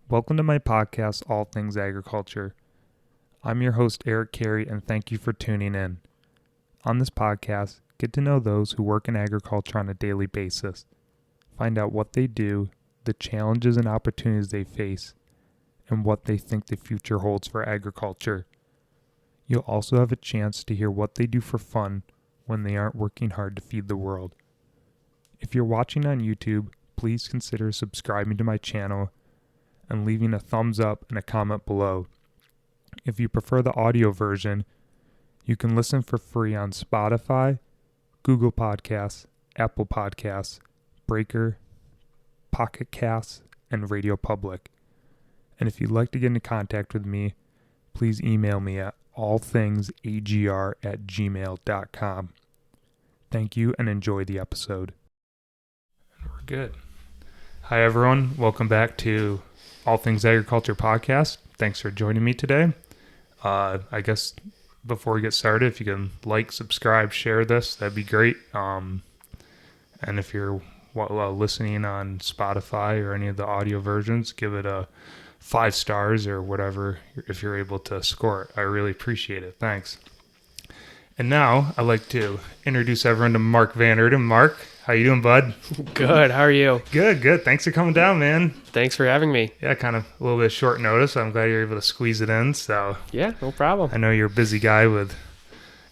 Welcome to my podcast, All Things Agriculture. I'm your host, Eric Carey, and thank you for tuning in. On this podcast, get to know those who work in agriculture on a daily basis. Find out what they do, the challenges and opportunities they face, and what they think the future holds for agriculture. You'll also have a chance to hear what they do for fun when they aren't working hard to feed the world. If you're watching on YouTube, please consider subscribing to my channel and leaving a thumbs up and a comment below. If you prefer the audio version, you can listen for free on Spotify, Google Podcasts, Apple Podcasts, Breaker, Pocket Casts, and Radio Public. And if you'd like to get in contact with me, please email me at allthingsagr@gmail.com. Thank you and enjoy the episode. We're good. Hi everyone, welcome back to All Things Agriculture Podcast. Thanks for joining me today. I guess before we get started, if you can like, subscribe, share this, that'd be great. And if you're listening on Spotify or any of the audio versions, give it a 5 stars or whatever if you're able to score it. I really appreciate it. Thanks. And now I'd like to introduce everyone to Mark Van Erden. Mark, how you doing, bud? Good. How are you? Good. Thanks for coming down, man. Thanks for having me. Yeah, kind of a little bit short notice. I'm glad you're able to squeeze it in. So Yeah, no problem. I know you're a busy guy with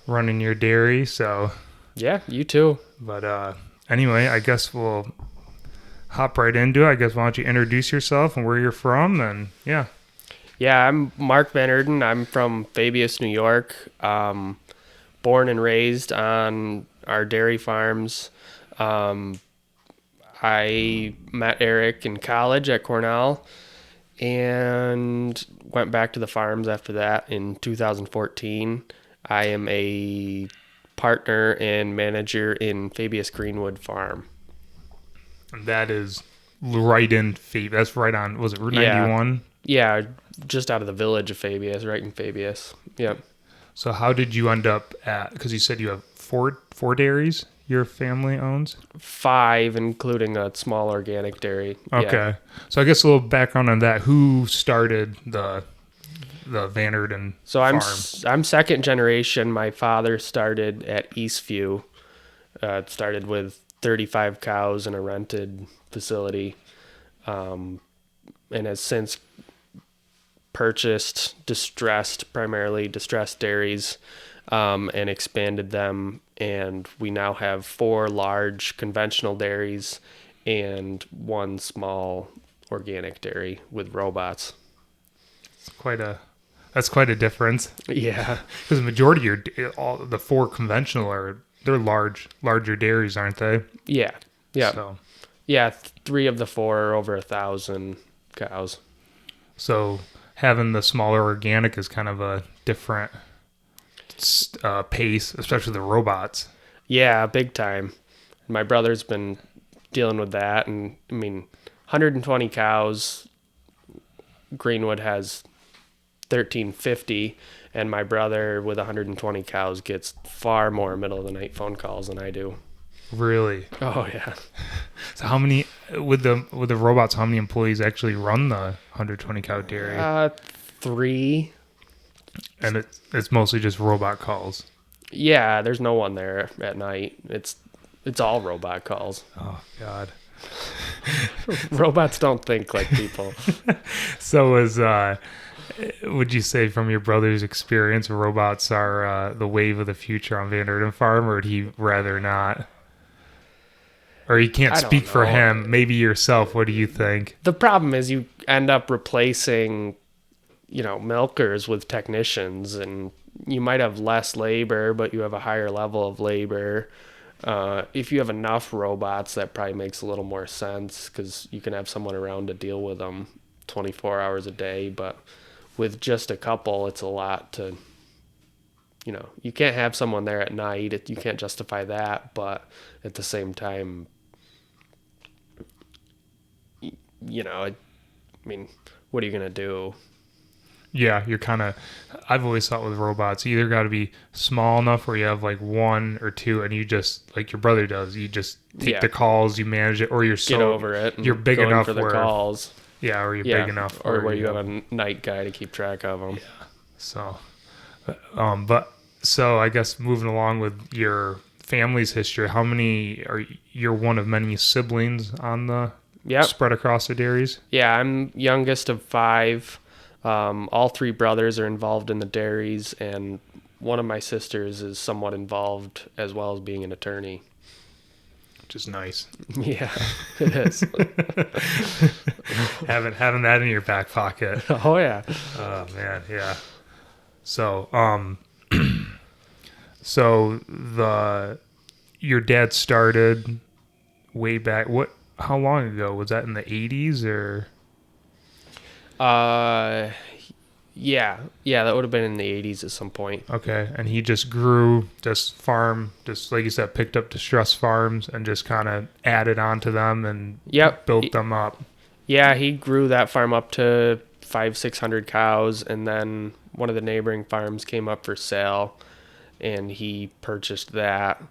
running your dairy. So Yeah, you too. but anyway, I guess we'll hop right into it. I guess why don't you introduce yourself and where you're from, and yeah. Yeah, I'm Mark Van Erden. I'm from Fabius, New York. Born and raised on our dairy farms. I met Eric in college at Cornell and went back to the farms after that in 2014. I am a partner and manager in Fabius Greenwood Farm. And that is right in Fabius. That's right on, was it Route 91? Yeah, just out of the village of Fabius, right in Fabius. Yep. So how did you end up at, because you said you have four dairies your family owns? 5, including a small organic dairy. Okay. Yeah. So I guess a little background on that. Who started the Van Erden So farm? I'm second generation. My father started at Eastview. It started with 35 cows in a rented facility, and has since purchased primarily distressed dairies, and expanded them. And we now have 4 large conventional dairies and 1 small organic dairy with robots. That's quite a difference. Yeah. Because the majority of the 4 conventional they're larger dairies, aren't they? Yeah. Yeah. So, Yeah. 3 of the 4 are over 1,000 cows. so having the smaller organic is kind of a different pace, especially the robots. Yeah, big time. My brother's been dealing with that. And I mean, 120 cows, Greenwood has 1,350. And my brother with 120 cows gets far more middle of the night phone calls than I do. Really? Oh, yeah. So how many with the robots? How many employees actually run the 120 cow dairy? 3. And it's mostly just robot calls. Yeah, there's no one there at night. It's all robot calls. Oh God. Robots don't think like people. So would you say from your brother's experience, robots are the wave of the future on Van Erden Farm, or would he rather not? Or you can't speak for him. Maybe yourself. What do you think? The problem is you end up replacing, milkers with technicians, and you might have less labor, but you have a higher level of labor. If you have enough robots, that probably makes a little more sense because you can have someone around to deal with them 24 hours a day. But with just a couple, it's a lot to, you can't have someone there at night. You can't justify that, but at the same time, what are you going to do? Yeah, I've always thought with robots, you either got to be small enough where you have like 1 or 2 and you just, like your brother does, you just take the calls, you manage it, or Get over it. You're big enough for the where calls. Yeah, or you're big enough. Or where you have a night guy to keep track of them. Yeah. So, so I guess moving along with your family's history, how many you're one of many siblings on the spread across the dairies? Yeah, I'm youngest of 5. All 3 brothers are involved in the dairies, and one of my sisters is somewhat involved as well as being an attorney. Which is nice. Yeah, it is. having that in your back pocket. Oh yeah. Oh man, yeah. So so your dad started way back. How long ago was that? In the 80s or? Yeah, that would have been in the 80s at some point. Okay, and he just grew farm, just like you said, picked up distress farms and just kind of added on to them and built them up. Yeah, he grew that farm up to 500-600 cows, and then one of the neighboring farms came up for sale, and he purchased that.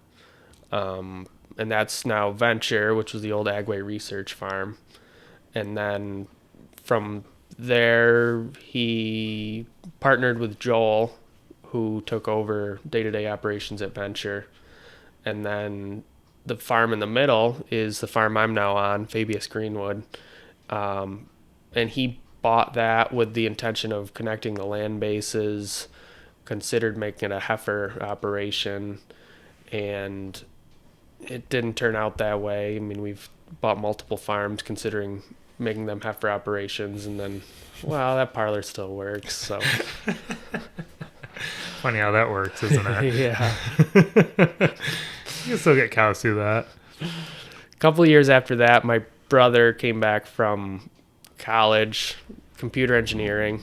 And that's now Venture, which was the old Agway Research Farm. And then from there, he partnered with Joel, who took over day-to-day operations at Venture. And then the farm in the middle is the farm I'm now on, Fabius Greenwood. And he bought that with the intention of connecting the land bases, considered making it a heifer operation, and it didn't turn out that way. I mean, we've bought multiple farms considering making them heifer operations, and then, well, that parlor still works, so. Funny how that works, isn't it? Yeah. You can still get cows through that. A couple of years after that, my brother came back from college, computer engineering,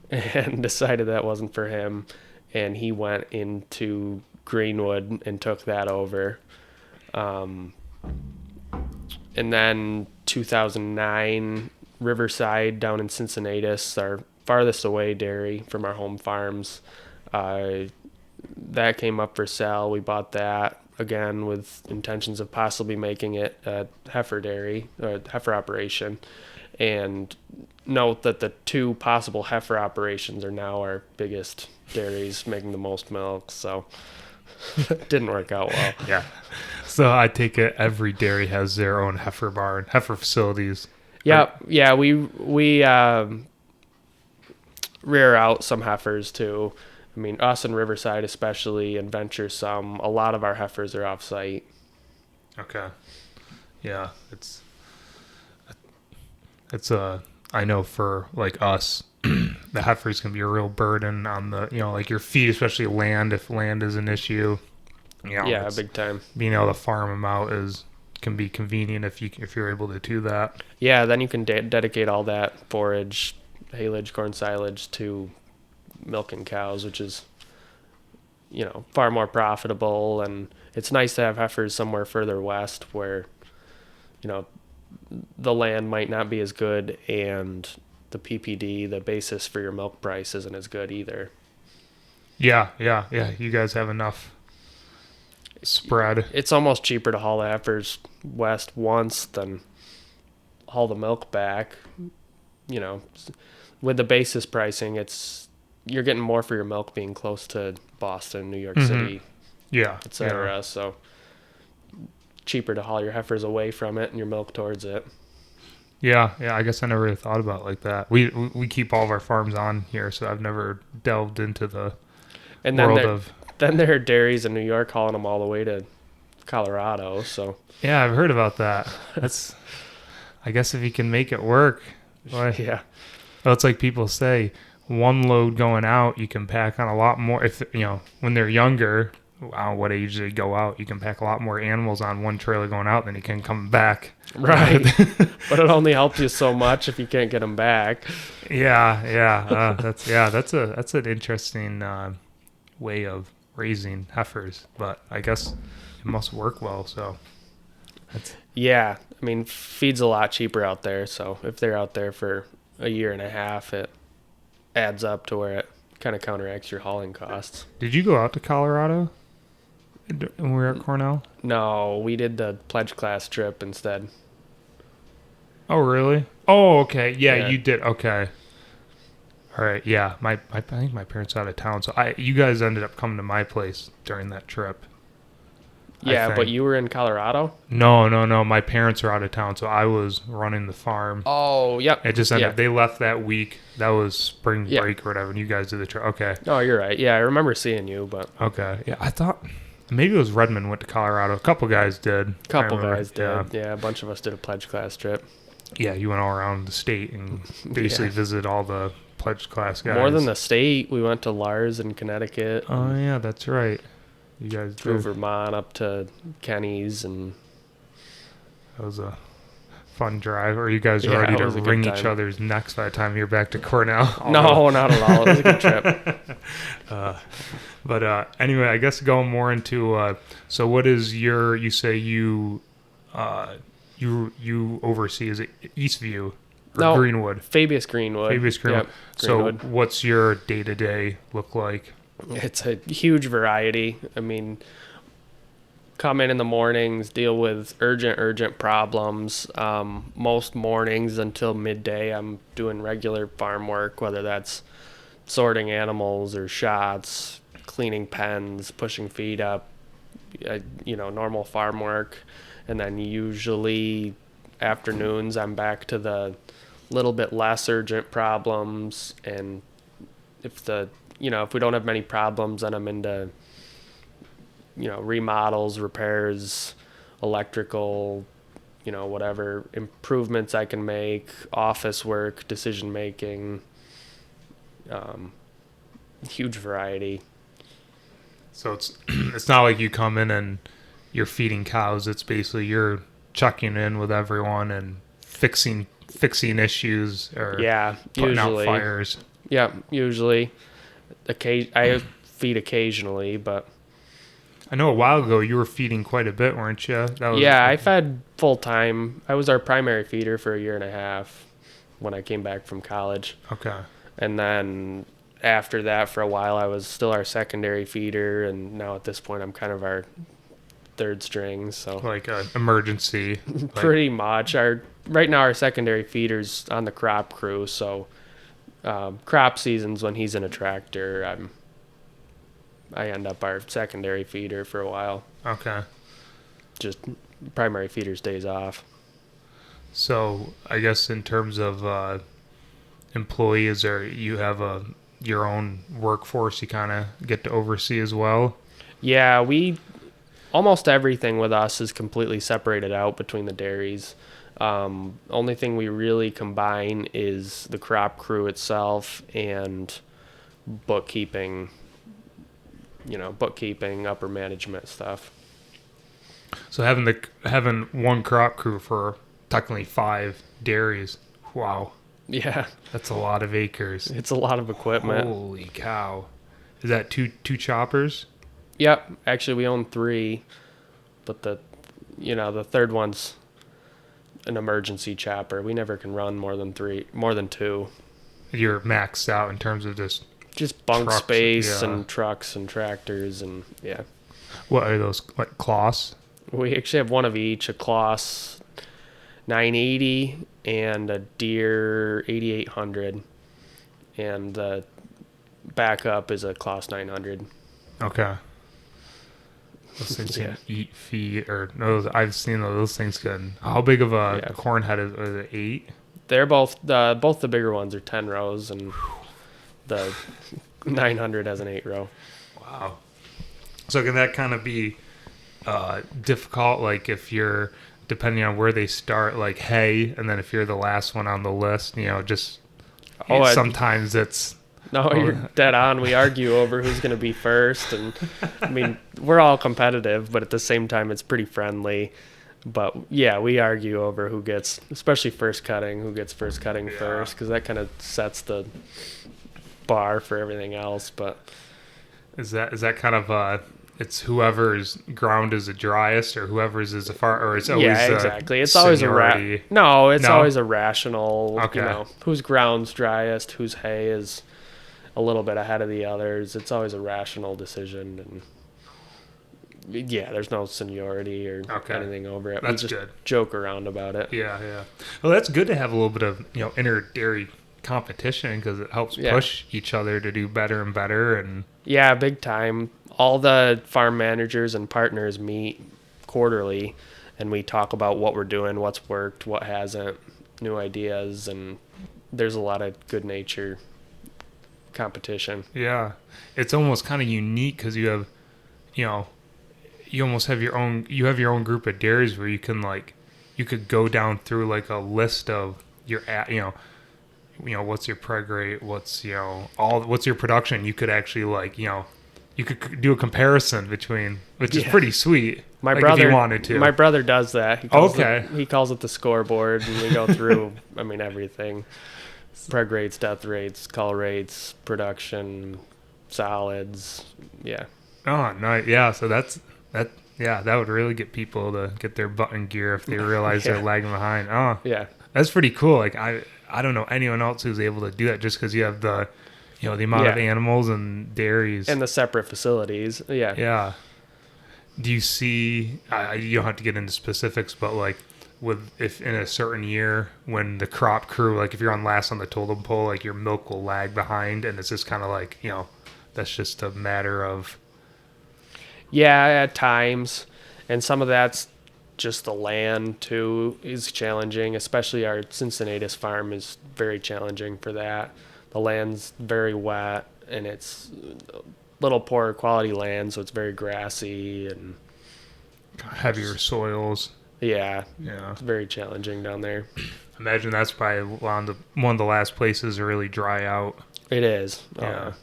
and decided that wasn't for him, and he went into Greenwood and took that over. And then 2009, Riverside down in Cincinnatus, our farthest away dairy from our home farms, that came up for sale. We bought that again with intentions of possibly making it a heifer dairy, or heifer operation. And note that the 2 possible heifer operations are now our biggest dairies, making the most milk. So it didn't work out well. Yeah. So I take it every dairy has their own heifer barn, heifer facilities. Yeah, yeah. We rear out some heifers too. I mean, us and Riverside especially, and Venture some. A lot of our heifers are off-site. Okay. Yeah, it's I know for like us, the heifers can be a real burden on the, like your feed, especially land, if land is an issue. Yeah, big time. Being able to farm them out can be convenient if you're able to do that. Yeah, then you can dedicate all that forage, haylage, corn silage to milking cows, which is, far more profitable. And it's nice to have heifers somewhere further west where, the land might not be as good, and the PPD, the basis for your milk price, isn't as good either. Yeah. You guys have enough spread. It's almost cheaper to haul the heifers west once than haul the milk back. With the basis pricing, you're getting more for your milk being close to Boston, New York City, etc. Yeah. So cheaper to haul your heifers away from it and your milk towards it. Yeah. I guess I never really thought about it like that. We keep all of our farms on here, so I've never delved into the world of. Then there are dairies in New York hauling them all the way to Colorado. So yeah, I've heard about that. I guess if you can make it work. Boy. Yeah. Well, it's like people say, one load going out, you can pack on a lot more. If when they're younger, I don't know what age they go out, you can pack a lot more animals on one trailer going out than you can come back. Right. But it only helps you so much if you can't get them back. Yeah. That's an interesting way of raising heifers, but I guess it must work well. So yeah, I mean, feed's a lot cheaper out there, so if they're out there for a year and a half, it adds up to where it kind of counteracts your hauling costs. Did you go out to Colorado when we were at Cornell? No, we did the pledge class trip instead. Oh, really? Oh, okay. Yeah, Yeah. you did. Okay. All right. Yeah. I think my parents are out of town, so you guys ended up coming to my place during that trip. I Yeah, but think. you were in Colorado? No. My parents are out of town, so I was running the farm. Oh, yep. It just ended Yeah. up, they left that week. That was spring Yeah. break or whatever, and you guys did the trip. Okay. No, you're right. Yeah, I remember seeing you, but Okay. Yeah, I thought maybe it was Redmond went to Colorado. A couple guys did. a couple I remember. guys did. Yeah, a bunch of us did a pledge class trip. Yeah, you went all around the state and basically Yeah. visited all the pledge class guys. More than the state, we went to Lars in Connecticut. Oh, yeah, that's right. You guys Through did. Vermont up to Kenny's, and That was a fun drive. Or you guys were Yeah, ready it to was a good wring time. each other's necks by the time you're back to Cornell? no, not at all. It was a good trip. But anyway, I guess going more into so what is your? You say you you oversee, is it Eastview or No, Greenwood? Fabius Greenwood. Fabius Greenwood. Yep, So Greenwood. what's your day to day look like? It's a huge variety. I mean, come in the mornings, deal with urgent problems. Most mornings until midday, I'm doing regular farm work, whether that's sorting animals or shots, cleaning pens, pushing feed up, normal farm work. And then usually afternoons, I'm back to the little bit less urgent problems. And if we don't have many problems, then I'm into remodels, repairs, electrical, whatever improvements I can make, office work, decision making, huge variety. So it's not like you come in and you're feeding cows. It's basically you're checking in with everyone and fixing issues or Yeah, putting usually. out fires. Yeah, usually. I feed occasionally, but I know a while ago you were feeding quite a bit, weren't you? That was, yeah, I fed full time. I was our primary feeder for a year and a half when I came back from college. Okay. And then after that, for a while, I was still our secondary feeder, and now at this point, I'm kind of our third string. So Like an emergency. pretty much. Right now, our secondary feeder's on the crop crew. So crop seasons, when he's in a tractor, I end up our secondary feeder for a while. Okay. Just primary feeder's days off. So I guess in terms of employees, or you have your own workforce you kind of get to oversee as well? Yeah, almost everything with us is completely separated out between the dairies. Only thing we really combine is the crop crew itself and bookkeeping, upper management stuff. So having one crop crew for technically 5 dairies. Wow. Yeah, That's a lot of acres. it's a lot of equipment. Holy cow. Is that two choppers? Yep, actually we own 3, but the third one's an emergency chopper. We never can run more than 2. You're maxed out in terms of Just bunk trucks, space yeah. and trucks and tractors and yeah. What are those, like cloths? We actually have one of each, a Kloss 980 and a Deere 8800, and the backup is a Kloss 900. Okay. Those things Yeah. can eat, feed, or no, I've seen those things can. How big of a Yeah. corn head is it? 8? They're both the bigger ones are 10 rows, and the 900 has an 8 row. Wow. So can that kind of be difficult, like if you're, depending on where they start, like hay, and then if you're the last one on the list, sometimes it's... No, you're dead on. We argue over who's going to be first, and I mean, we're all competitive, but at the same time, it's pretty friendly. But yeah, we argue over who gets, especially first cutting first, because that kind of sets the bar for everything else. But Is that kind of it's whoever's ground is the driest, or whoever's is the far, or it's always yeah, exactly. It's always seniority? always a rational. Okay. Whose ground's driest, whose hay is a little bit ahead of the others. It's always a rational decision, and Yeah, there's no seniority or anything over it. That's we just good. joke around about it. Yeah. Well, that's good to have a little bit of inter-dairy competition because it helps push each other to do better and better. And yeah, big time. All the farm managers and partners meet quarterly, and we talk about what we're doing, what's worked, what hasn't, new ideas, and there's a lot of good nature competition. Yeah, it's almost kind of unique because you have, you almost have your own group of dairies where you can you could go down through like a list of your what's your preg rate, what's what's your production. You could actually you could do a comparison between, which is pretty sweet. My brother, if you wanted to. My brother does that. He calls it the scoreboard, and we go through everything: preg rates, death rates, cull rates, production, solids. Yeah. Oh, nice. Yeah. So that. Yeah, that would really get people to get their butt in gear if they realize they're lagging behind. Oh, yeah. That's pretty cool. Like I don't know anyone else who's able to do that just because you have the amount of animals and dairies and the separate facilities. Yeah. Yeah. Do you see? You don't have to get into specifics, but if in a certain year when the crop crew, if you're on last on the totem pole, your milk will lag behind, and it's just kind of that's just a matter of. Yeah, at times, and some of that's just the land too is challenging, especially our Cincinnatus farm is very challenging for that. The land's very wet, and it's a little poor quality land, so it's very grassy and heavier soils. Yeah, it's very challenging down there. Imagine that's probably one of the last places to really dry out. It is. Yeah,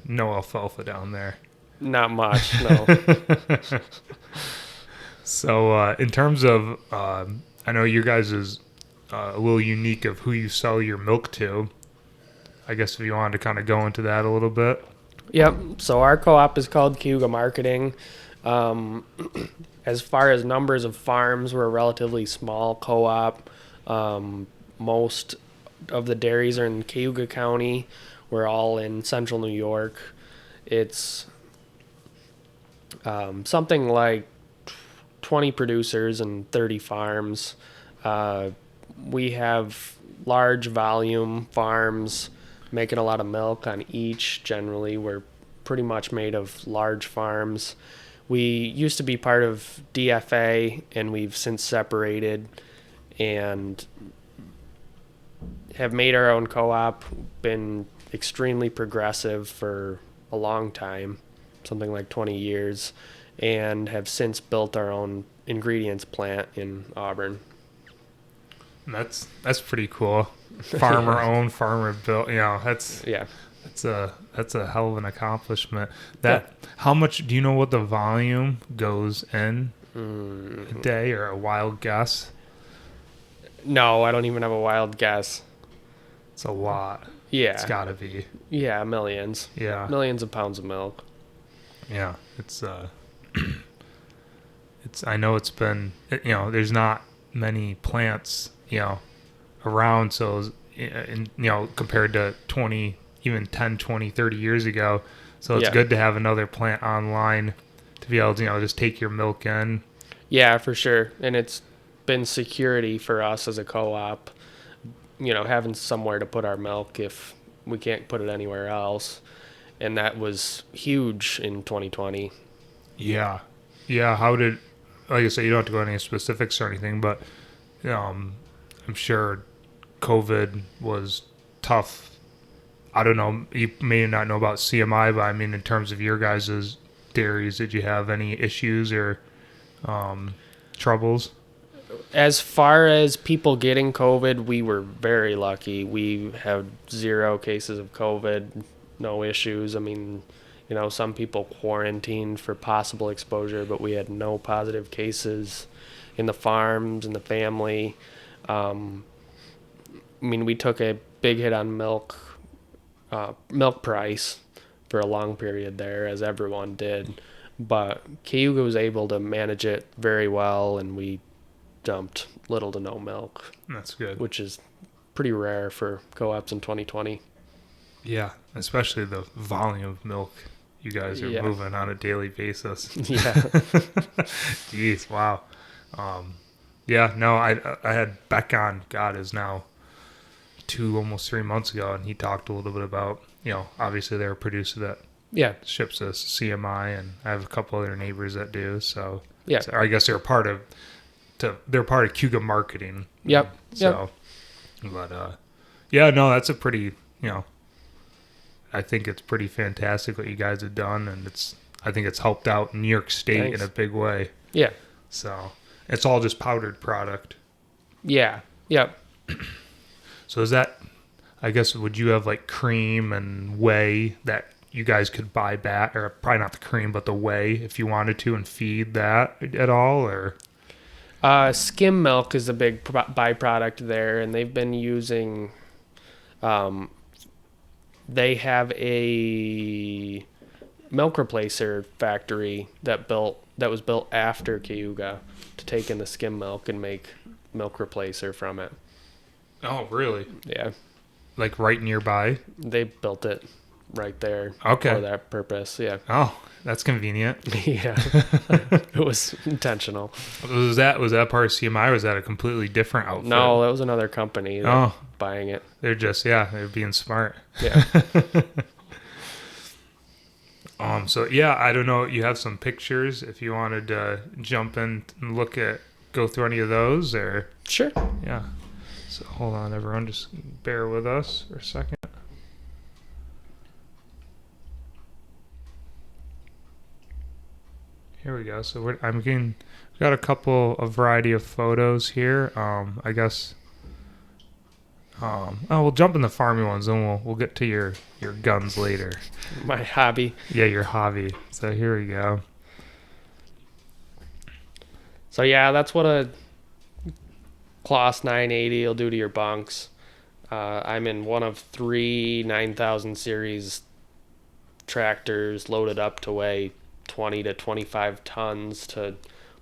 no alfalfa down there. Not much, no. So in terms of, I know your guys is a little unique of who you sell your milk to. I guess if you wanted to kind of go into that a little bit. Yep. So our co-op is called Cayuga Marketing. As far as numbers of farms, we're a relatively small co-op. Most of the dairies are in Cayuga County. We're all in central New York. It's something like 20 producers and 30 farms. We have large volume farms making a lot of milk on each. Generally, we're pretty much made of large farms. We used to be part of DFA, and we've since separated and have made our own co-op, been extremely progressive for a long time, something like 20 years, and have since built our own ingredients plant in Auburn. That's pretty cool. Farmer owned, farmer built. That's a hell of an accomplishment. How much do you know what the volume goes in a day, or a wild guess? No, I don't even have a wild guess. It's a lot. Yeah, it's got to be. Yeah, millions. Yeah, millions of pounds of milk. Yeah, it's I know it's been, there's not many plants, around. So, compared to 20, even 10, 20, 30 years ago. So it's good to have another plant online to be able to, just take your milk in. Yeah, for sure. And it's been security for us as a co-op, having somewhere to put our milk if we can't put it anywhere else. And that was huge in 2020. Yeah. How did, like I said, you don't have to go into any specifics or anything, but I'm sure COVID was tough. I don't know, you may not know about CMI, but I mean, in terms of your guys' dairies, did you have any issues or troubles? As far as people getting COVID, we were very lucky. We had 0 cases of COVID, no issues. I mean, some people quarantined for possible exposure, but we had no positive cases in the farms, in the family. We took a big hit on milk price for a long period there, as everyone did. But Cayuga was able to manage it very well, and we dumped little to no milk. That's good. Which is pretty rare for co-ops in 2020. Yeah, especially the volume of milk you guys are Yeah. moving on a daily basis. Yeah. Jeez, wow. Yeah, no, I had Beck on, God, is now almost 3 months ago, and he talked a little bit about, obviously they're a producer that Yeah. ships us CMI, and I have a couple other neighbors that do, so, Yeah. I guess they're part of Cayuga marketing. Yep. So, but, yeah, no, that's a pretty, I think it's pretty fantastic what you guys have done, and I think it's helped out New York State Thanks. in a big way. Yeah. So it's all just powdered product. Yeah. Yep. So is that, I guess, would you have like cream and whey that you guys could buy back, or probably not the cream, but the whey if you wanted to, and feed that at all, or? Skim milk is a big byproduct there, and they've been using. They have a milk replacer factory that was built after Cayuga to take in the skim milk and make milk replacer from it. Oh, really? Yeah, Like right nearby? they built it right there Okay. for that purpose. Yeah, Oh, that's convenient. yeah, it was intentional. Was that part of CMI, or was that a completely different outfit? No, that was another company buying it. They're being smart. Yeah. So yeah, I don't know. You have some pictures if you wanted to jump in and go through any of those, or Sure. yeah. So hold on, everyone, just bear with us for a second. Here we go. So we've got a variety of photos here. I guess. We'll jump in the farming ones, and we'll get to your guns later. My hobby. Yeah, your hobby. So here we go. So yeah, that's what a Kloss 980 will do to your bunks. I'm in one of 3 9000 series tractors loaded up to weigh 20 to 25 tons to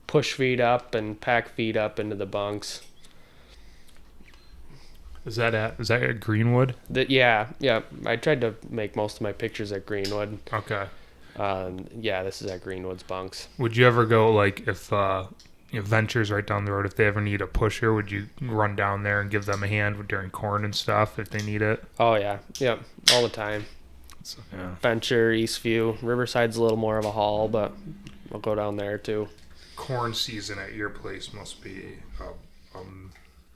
push feed up and pack feed up into the bunks. Is that at Greenwood? Yeah. I tried to make most of my pictures at Greenwood. Okay. Yeah, this is at Greenwood's bunks. Would you ever go, like, if Venture's right down the road, if they ever need a pusher, would you run down there and give them a hand during corn and stuff if they need it? Oh yeah, yep, all the time. So, yeah. Venture, Eastview, Riverside's a little more of a haul, but I'll go down there too. Corn season at your place must be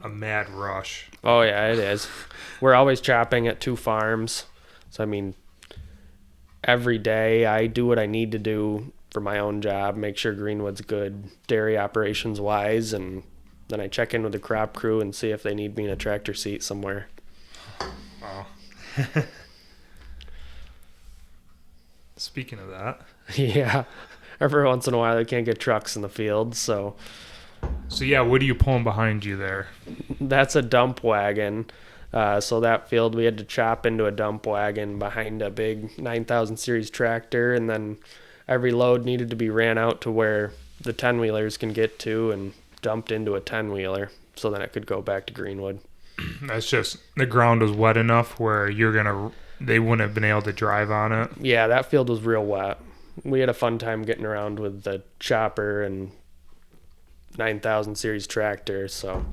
a mad rush. Oh yeah, it is. We're always chopping at 2 farms, so I mean, every day I do what I need to do for my own job, make sure Greenwood's good dairy operations wise, and then I check in with the crop crew and see if they need me in a tractor seat somewhere. Wow. Speaking of that. Yeah, every once in a while they can't get trucks in the field, so Yeah, what are you pulling behind you there? that's a dump wagon. So that field we had to chop into a dump wagon behind a big 9000 series tractor, and then every load needed to be ran out to where the 10-wheelers can get to and dumped into a 10-wheeler so then it could go back to Greenwood. That's just, the ground was wet enough where they wouldn't have been able to drive on it. Yeah, that field was real wet. We had a fun time getting around with the chopper and 9000 series tractor, so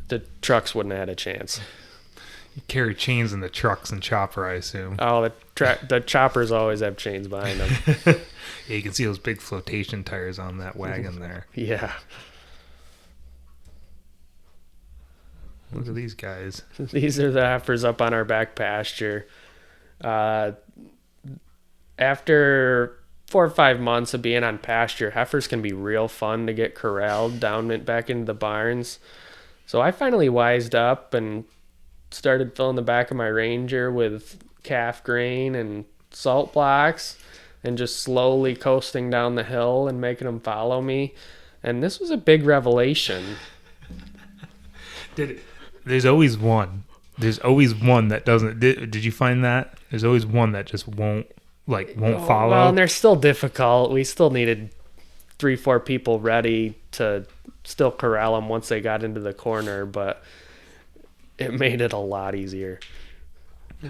the trucks wouldn't have had a chance. You carry chains in the trucks and chopper, I assume. Oh, the choppers always have chains behind them. Yeah, you can see those big flotation tires on that wagon there. Yeah. Look at these guys. These are the heifers up on our back pasture. After 4 or 5 months of being on pasture, heifers can be real fun to get corralled back into the barns. So I finally wised up and started filling the back of my Ranger with calf grain and salt blocks and just slowly coasting down the hill and making them follow me. And this was a big revelation. There's always one that doesn't. Did you find that? There's always one that just won't follow. Well, and they're still difficult. We still needed 3-4 people ready to still corral them once they got into the corner, but it made it a lot easier.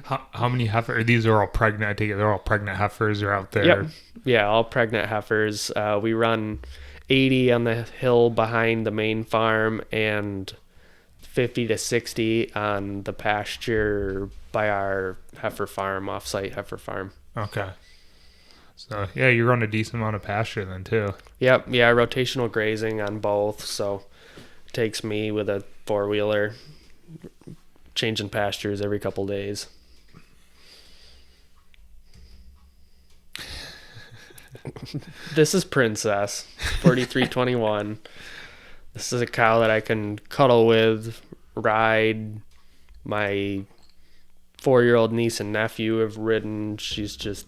How many heifers? These are all pregnant. I take it they're all pregnant heifers are out there. Yep. Yeah, all pregnant heifers. We run 80 on the hill behind the main farm and 50 to 60 on the pasture by our heifer farm, off-site heifer farm. Okay. So, yeah, you run a decent amount of pasture then, too. Yep. Yeah, rotational grazing on both. So it takes me with a four-wheeler changing pastures every couple days. This is Princess 4321. This is a cow that I can cuddle with, ride. My 4-year-old niece and nephew have ridden. She's just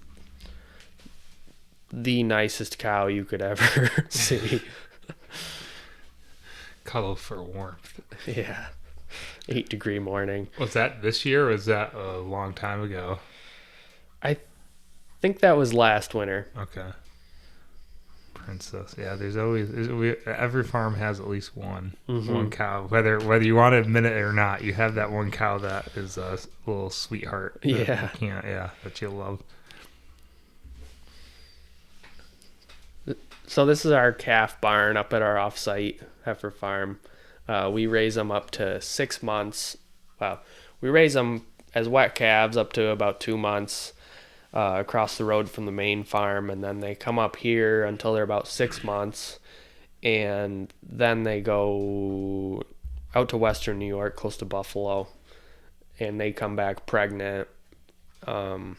the nicest cow you could ever see. Cuddle for warmth. Yeah. 8-degree morning. Was that this year or was that a long time ago? I think that was last winter. Okay. Princess. Yeah, there's always every farm has at least one cow. Whether you want to admit it or not, you have that one cow that is a little sweetheart. Yeah. That you love. So this is our calf barn up at our off-site heifer farm. We raise them up to 6 months. Well, we raise them as wet calves up to about 2 months across the road from the main farm, and then they come up here until they're about 6 months, and then they go out to western New York, close to Buffalo, and they come back pregnant, about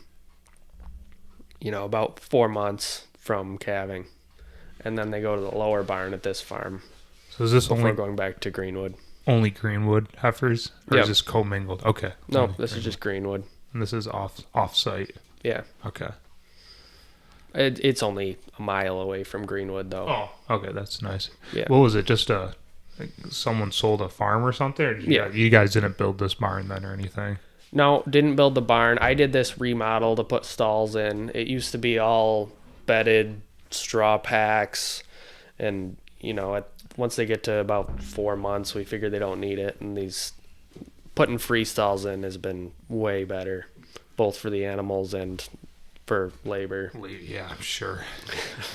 4 months from calving. And then they go to the lower barn at this farm. So is this before going back to Greenwood? Only Greenwood heifers? Or is this commingled? Okay. No, this is just Greenwood. And this is off-site? Yeah. Okay. It's only a mile away from Greenwood, though. Oh, okay. That's nice. Yeah. What was it? Just someone sold a farm or something? Or you guys didn't build this barn then or anything? No, didn't build the barn. I did this remodel to put stalls in. It used to be all bedded straw packs, and once they get to about 4 months, we figure they don't need it, and these putting free stalls in has been way better, both for the animals and for labor. Yeah, I'm sure.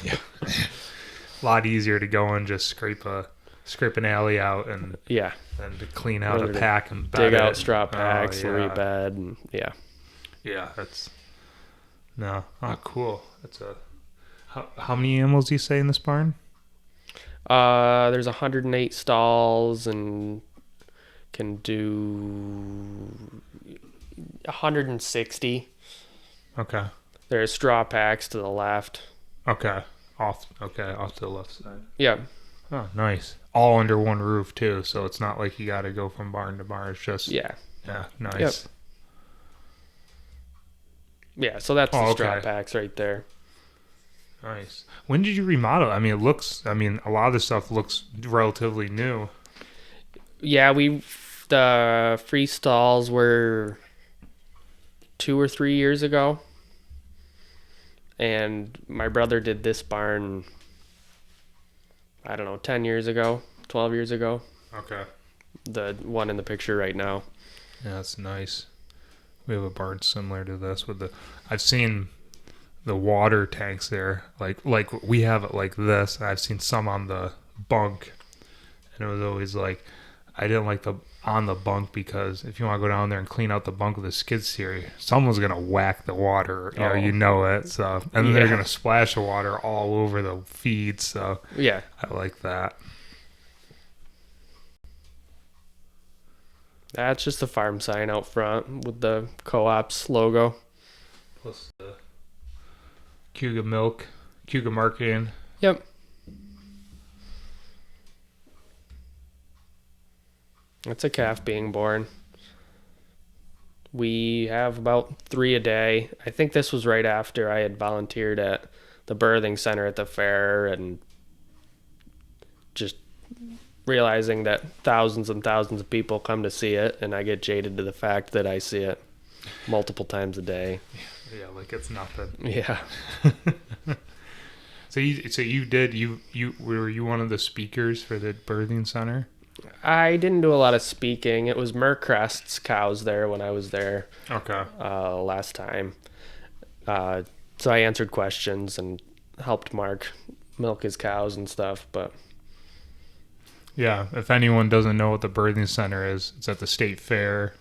Yeah. A lot easier to go and just scrape an alley out and to clean out a pack and dig out straw packs and rebed and that's cool. That's how many animals do you say in this barn? There's 108 stalls and can do 160. Okay. There's straw packs to the left. Okay. Off to the left side. Yeah. Oh, nice. All under one roof too, so it's not like you got to go from barn to barn. It's just yeah, nice. Yep. Yeah, so that's the straw packs right there. Nice. When did you remodel? I mean, a lot of the stuff looks relatively new. Yeah, the free stalls were 2 or 3 years ago. And my brother did this barn, I don't know, 10 years ago, 12 years ago. Okay. The one in the picture right now. Yeah, that's nice. We have a barn similar to this I've seen the water tanks there, like we have it like this. I've seen some on the bunk, and it was always like I didn't like the on the bunk because if you want to go down there and clean out the bunk with a skid steer, someone's gonna whack the water. It. So and then they're gonna splash the water all over the feed. So yeah, I like that. That's just the farm sign out front with the Co-op's logo. Plus the Cayuga milk, Cayuga marketing. Yep. It's a calf being born. We have about 3 a day. I think this was right after I had volunteered at the birthing center at the fair and just realizing that thousands and thousands of people come to see it, and I get jaded to the fact that I see it multiple times a day. Yeah, like it's nothing. Yeah. So were you one of the speakers for the birthing center? I didn't do a lot of speaking. It was Mercrest's cows there when I was there Okay. last time. So I answered questions and helped Mark milk his cows and stuff. But Yeah, if anyone doesn't know what the birthing center is, it's at the state fair,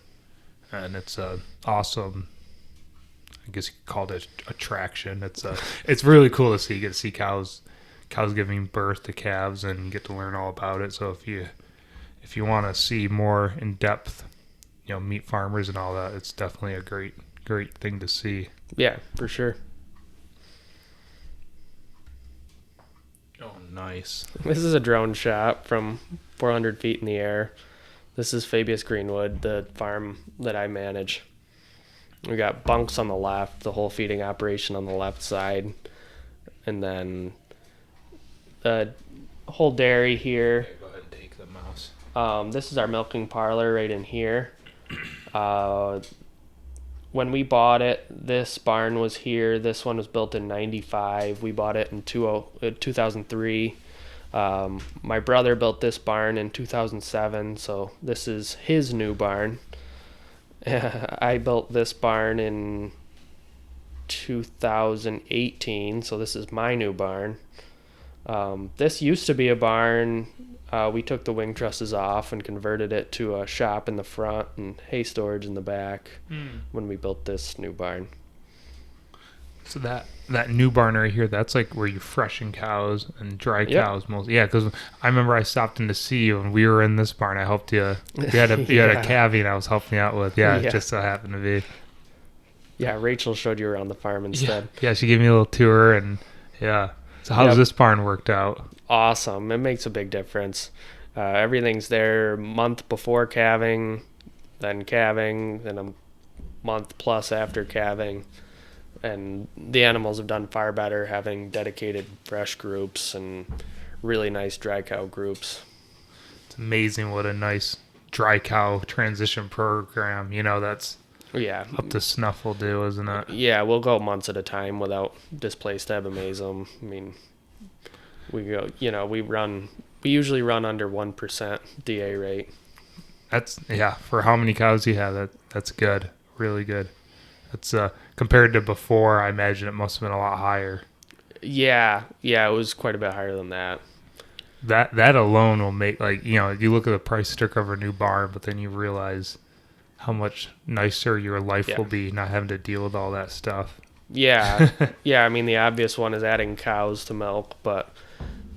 and it's a awesome, I guess you could call it attraction. It's really cool to see. You get to see cows giving birth to calves and you get to learn all about it. So if you want to see more in depth, meet farmers and all that, it's definitely a great thing to see. yeah, for sure. Oh, nice. This is a drone shot from 400 feet in the air. This is Fabius Greenwood, the farm that I manage. We got bunks on the left, the whole feeding operation on the left side, and then the whole dairy here. Okay, go ahead and take the mouse. This is our milking parlor right in here. When we bought it, this barn was here. This one was built in 95. We bought it in 2003. My brother built this barn in 2007, so this is his new barn. I built this barn in 2018, so this is my new barn. This used to be a barn. We took the wing trusses off and converted it to a shop in the front and hay storage in the back when we built this new barn. So that new barn right here, that's like where you freshen cows and dry cows mostly. Yeah, because I remember I stopped in to see you and we were in this barn. I helped you. You had a calving I was helping you out with. Yeah, it just so happened to be. Yeah, Rachel showed you around the farm instead. Yeah, she gave me a little tour and yeah. So how's this barn worked out? Awesome. It makes a big difference. Everything's there a month before calving, then a month plus after calving. And the animals have done far better having dedicated fresh groups and really nice dry cow groups. It's amazing what a nice dry cow transition program, that's up to snuff will do, isn't it? Yeah, we'll go months at a time without displaced abomazum. I mean, we usually run under 1% DA rate. That's, for how many cows you have, that's good. Really good. It's compared to before, I imagine it must have been a lot higher. Yeah, it was quite a bit higher than that. That alone will make, you look at the price sticker of a new barn, but then you realize how much nicer your life will be not having to deal with all that stuff. Yeah. I mean, the obvious one is adding cows to milk, but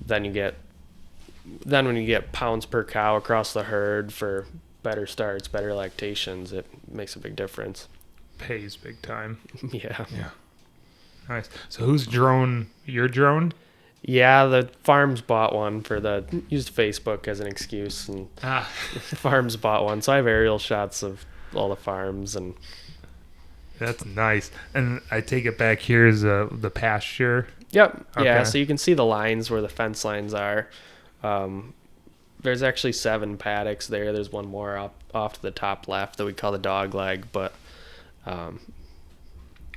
then when you get pounds per cow across the herd for better starts, better lactations, it makes a big difference. Pays big time. Yeah. Nice. So who's drone? Your drone? Yeah, the farms bought one used Facebook as an excuse, and the farms bought one. So I have aerial shots of all the farms, and that's nice. And I take it back here is the pasture. Yep. Okay. Yeah. So you can see the lines where the fence lines are. There's actually 7 paddocks there. There's one more off to the top left that we call the dog leg, but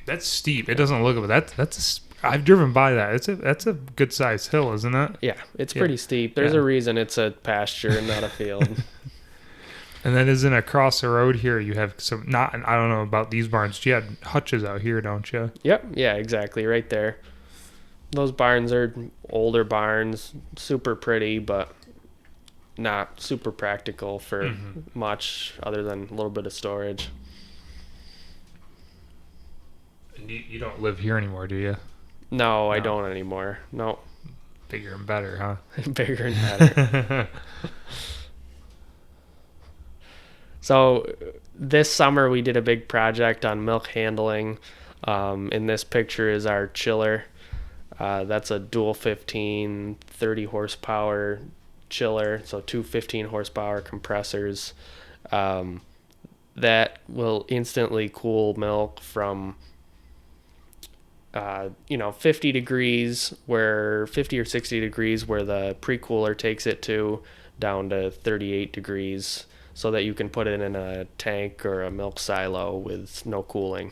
that's steep. It doesn't look, but I've driven by that. That's a good sized hill, isn't it? Yeah, it's pretty steep. There's a reason it's a pasture and not a field. And then isn't across the road here you have I don't know about these barns. You had hutches out here, don't you? Yep. Yeah, exactly. Right there. Those barns are older barns, super pretty, but not super practical for much other than a little bit of storage. And you don't live here anymore, do you? No, I don't anymore. No. Bigger and better, huh? Bigger and better. So this summer we did a big project on milk handling. In this picture is our chiller. That's a dual 15, 30 horsepower chiller. So 2 15 horsepower compressors. That will instantly cool milk from 50 degrees, where 50 or 60 degrees where the pre-cooler takes it to, down to 38 degrees, so that you can put it in a tank or a milk silo with no cooling.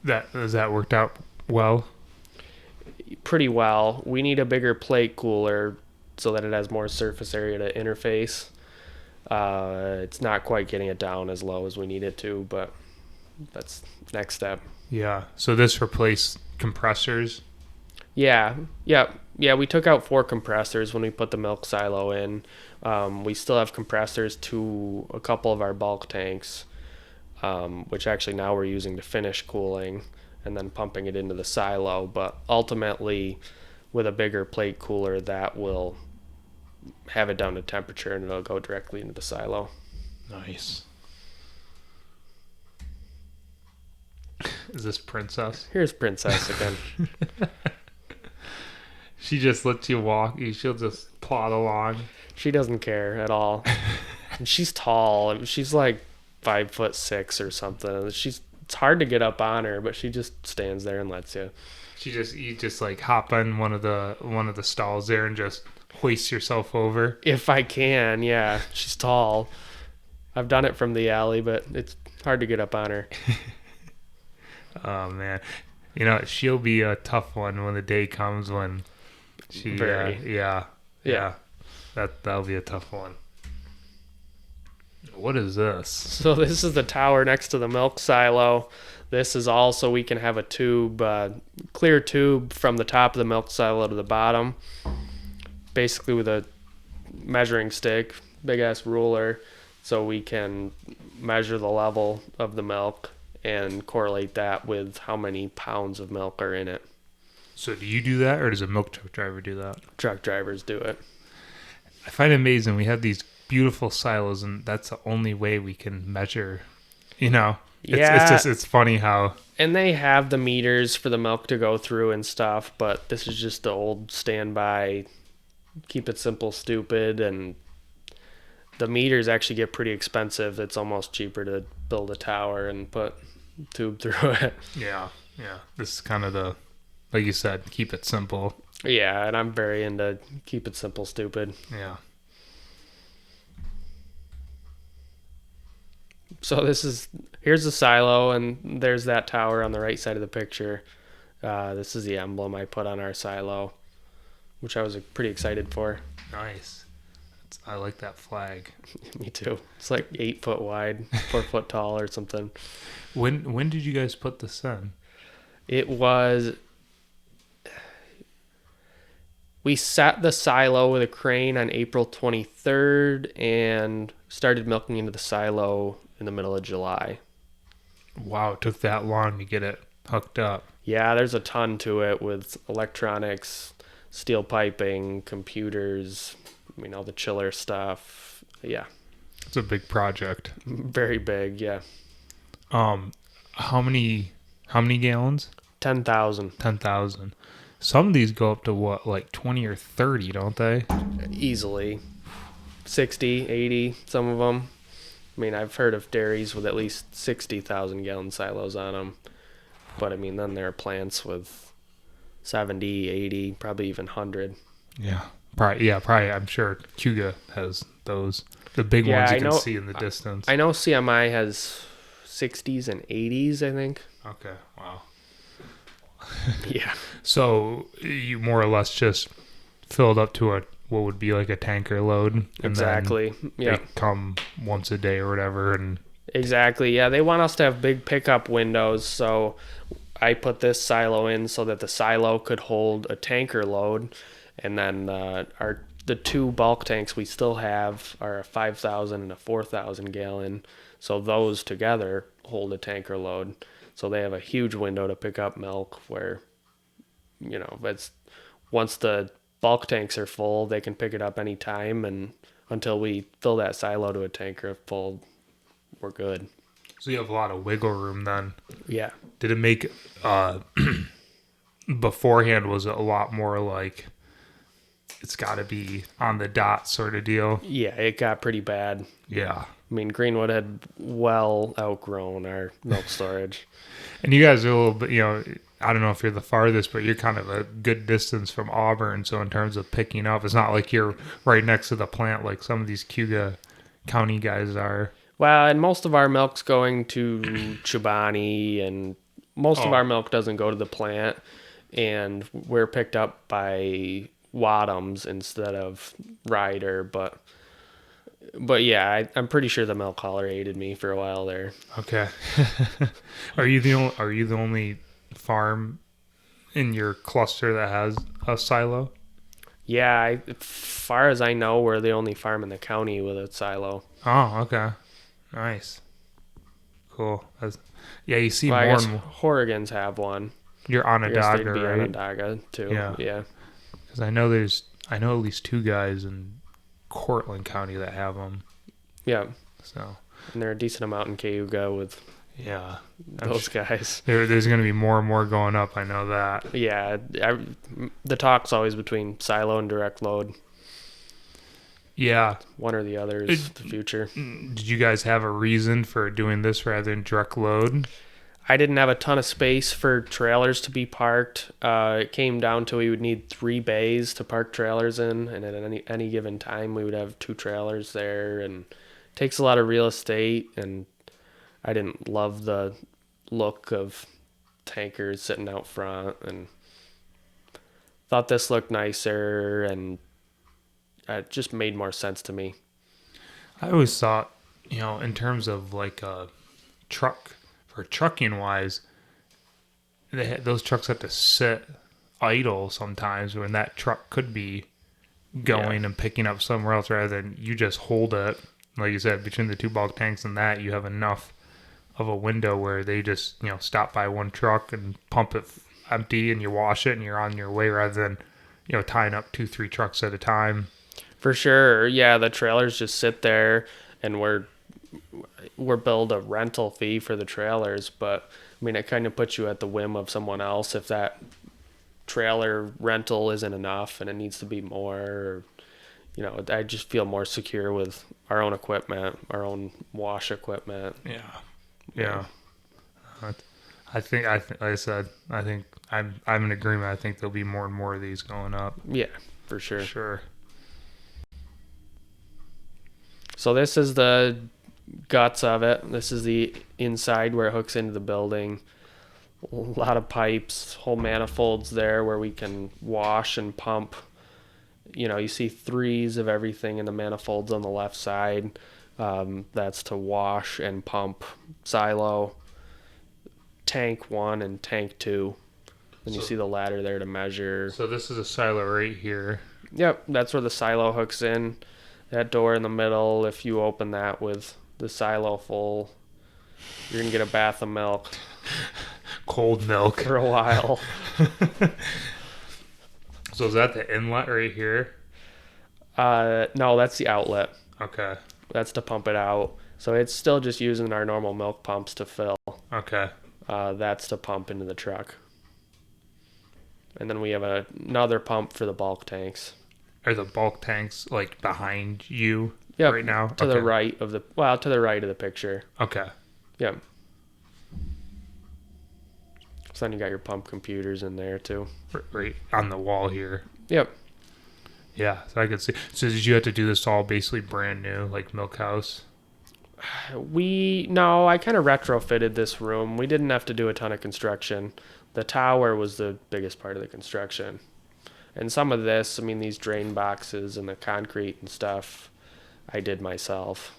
Has that worked out well? Pretty well. We need a bigger plate cooler so that it has more surface area to interface. It's not quite getting it down as low as we need it to, but that's next step. Yeah. So this replaced compressors. Yeah. We took out 4 compressors when we put the milk silo in. We still have compressors to a couple of our bulk tanks, which actually now we're using to finish cooling and then pumping it into the silo. But ultimately, with a bigger plate cooler, that will have it down to temperature and it'll go directly into the silo. Nice. Is this Princess? Here's Princess again. She just lets you walk. She'll just plod along. She doesn't care at all. And she's tall. She's like 5'6" or something. It's hard to get up on her, but she just stands there and lets you. You just like hop on one of the stalls there and just hoist yourself over. If I can, yeah. She's tall. I've done it from the alley, but it's hard to get up on her. Oh man, she'll be a tough one when the day comes when she. Yeah. That'll be a tough one. What is this? So this is the tower next to the milk silo. This is all so we can have a tube, clear tube from the top of the milk silo to the bottom, basically with a measuring stick, big ass ruler, so we can measure the level of the milk and correlate that with how many pounds of milk are in it. So do you do that, or does a milk truck driver do that? Truck drivers do it. I find it amazing. We have these beautiful silos, and that's the only way we can measure. It's funny how. And they have the meters for the milk to go through and stuff, but this is just the old standby, keep it simple, stupid, and the meters actually get pretty expensive. It's almost cheaper to build a tower and put tube through it. Yeah. This is kind of like you said, keep it simple. Yeah, and I'm very into keep it simple, stupid. Yeah. So here's the silo, and there's that tower on the right side of the picture. This is the emblem I put on our silo, which I was pretty excited for. Nice. I like that flag. Me too. It's like 8 foot wide, 4 foot tall or something. When did you guys put this in? We set the silo with a crane on April 23rd and started milking into the silo in the middle of July. Wow, it took that long to get it hooked up. Yeah, there's a ton to it with electronics, steel piping, computers, all the chiller stuff. Yeah. It's a big project. Very big, yeah. How many gallons? 10,000. 10,000. Some of these go up to what, like 20 or 30, don't they? Easily. 60, 80, some of them. I've heard of dairies with at least 60,000 gallon silos on them. But then there are plants with 70, 80, probably even 100. Yeah. Probably. I'm sure Cayuga has those. The big ones you can see in the distance. I know CMI has 60s and 80s, I think. Okay. Wow. Yeah. So you more or less just filled up to what would be like a tanker load. And exactly. They come once a day or whatever. And exactly. Yeah. They want us to have big pickup windows. So I put this silo in so that the silo could hold a tanker load. And then the 2 bulk tanks we still have are a 5,000 and a 4,000 gallon. So those together hold a tanker load. So they have a huge window to pick up milk where, it's once the bulk tanks are full, they can pick it up anytime. And until we fill that silo to a tanker full, we're good. So you have a lot of wiggle room then. Yeah. Did it make, beforehand, was it a lot more like it's got to be on the dot sort of deal? Yeah, it got pretty bad. Yeah. Greenwood had well outgrown our milk storage. And you guys are a little bit, I don't know if you're the farthest, but you're kind of a good distance from Auburn. So in terms of picking up, it's not like you're right next to the plant like some of these Cayuga County guys are. Well, and most of our milk's going to Chobani, and most of our milk doesn't go to the plant. And we're picked up by Wadhams instead of Ryder, but yeah, I'm pretty sure the milk hauler aided me for a while there. Okay. Are you the only farm in your cluster that has a silo? Yeah, as far as I know, we're the only farm in the county with a silo. Oh, okay. Nice. Cool. Yeah, you see Well, I more guess and more. Horrigans have one. You're I guess they'd Onondaga, be right? Onondaga too. Yeah. Yeah. Because I know at least 2 guys in Cortland County that have them. Yeah. So. And they're a decent amount in Cayuga with Yeah. those guys. There's going to be more and more going up. I know that. Yeah. The talk's always between silo and direct load. Yeah. One or the other is the future. Did you guys have a reason for doing this rather than direct load? I didn't have a ton of space for trailers to be parked. It came down to we would need 3 bays to park trailers in, and at any given time we would have 2 trailers there, and it takes a lot of real estate, and I didn't love the look of tankers sitting out front, and thought this looked nicer, and it just made more sense to me. I always thought, in terms of like a truck, for trucking wise, those trucks have to sit idle sometimes when that truck could be going and picking up somewhere else rather than you just hold it. Like you said, between the 2 bulk tanks and that, you have enough of a window where they just, stop by one truck and pump it empty and you wash it and you're on your way rather than, tying up 2-3 trucks at a time. For sure. Yeah, the trailers just sit there, and we're billed a rental fee for the trailers, but I mean, it kind of puts you at the whim of someone else if that trailer rental isn't enough and it needs to be more, or, I just feel more secure with our own equipment, our own wash equipment. Yeah. I think like I said, I think I'm in agreement. I think there'll be more and more of these going up. Yeah, for sure. Sure. So this is the guts of it. This is the inside where it hooks into the building. A lot of pipes, whole manifolds there where we can wash and pump. You see 3s of everything in the manifolds on the left side. That's to wash and pump silo. Tank 1 and tank 2. Then you see the ladder there to measure. So this is a silo right here. Yep, that's where the silo hooks in. That door in the middle, if you open that with the silo full, you're going to get a bath of milk. Cold milk. For a while. So is that the inlet right here? No, that's the outlet. Okay. That's to pump it out. So it's still just using our normal milk pumps to fill. Okay. That's to pump into the truck. And then we have another pump for the bulk tanks. Are the bulk tanks like behind you Yep, right now? To the right of the picture. Okay. Yep. So then you got your pump computers in there too. Right on the wall here. Yep. Yeah, so I could see. So did you have to do this all basically brand new, like milk house? No, I kind of retrofitted this room. We didn't have to do a ton of construction. The tower was the biggest part of the construction. And some of this, these drain boxes and the concrete and stuff, I did myself.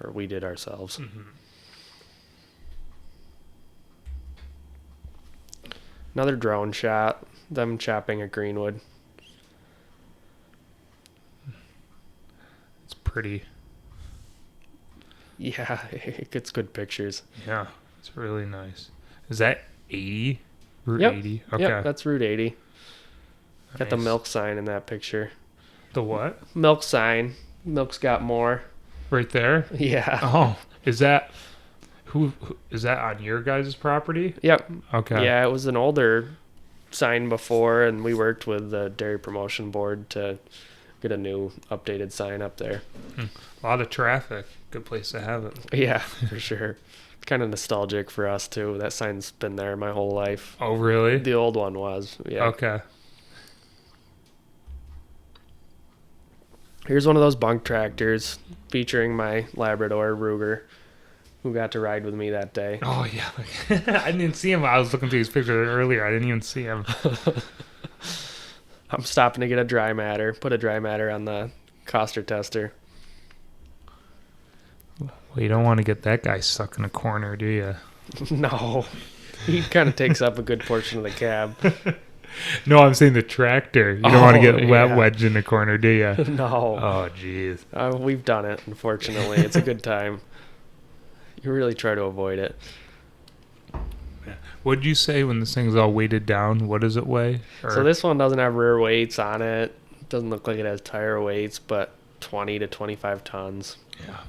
Or we did ourselves. Mm-hmm. Another drone shot. Them chopping a Greenwood. It's pretty. Yeah, it gets good pictures. Yeah, it's really nice. Is that 80? Route Yep. 80? Okay. Yep, that's Route 80. Nice. Got the milk sign in that picture. The what? Milk sign. Milk's got more. Right there? Yeah. Oh, is that who is that on your guys' property? Yep. Okay. Yeah, it was an older sign before, and we worked with the Dairy Promotion Board to get a new updated sign up there. A lot of traffic. Good place to have it. Yeah, for sure. It's kind of nostalgic for us too. That sign's been there my whole life. Oh, really? The old one was. Yeah. Okay. Here's one of those bunk tractors featuring my Labrador Ruger, who got to ride with me that day. Oh, yeah. I didn't see him. I was looking through his picture earlier. I didn't even see him. I'm stopping to get a dry matter. Put a dry matter on the coster tester. Well, you don't want to get that guy stuck in a corner, do you? No. He kind of takes up a good portion of the cab. No, I'm saying the tractor. You don't want to get yeah. wedged in the corner, do you? No. Oh, jeez. We've done it, unfortunately. It's a good time. You really try to avoid it. What'd you say when this thing's all weighted down? What does it weigh? So this one doesn't have rear weights on it. Doesn't look like it has tire weights, but 20 to 25 tons. Yeah.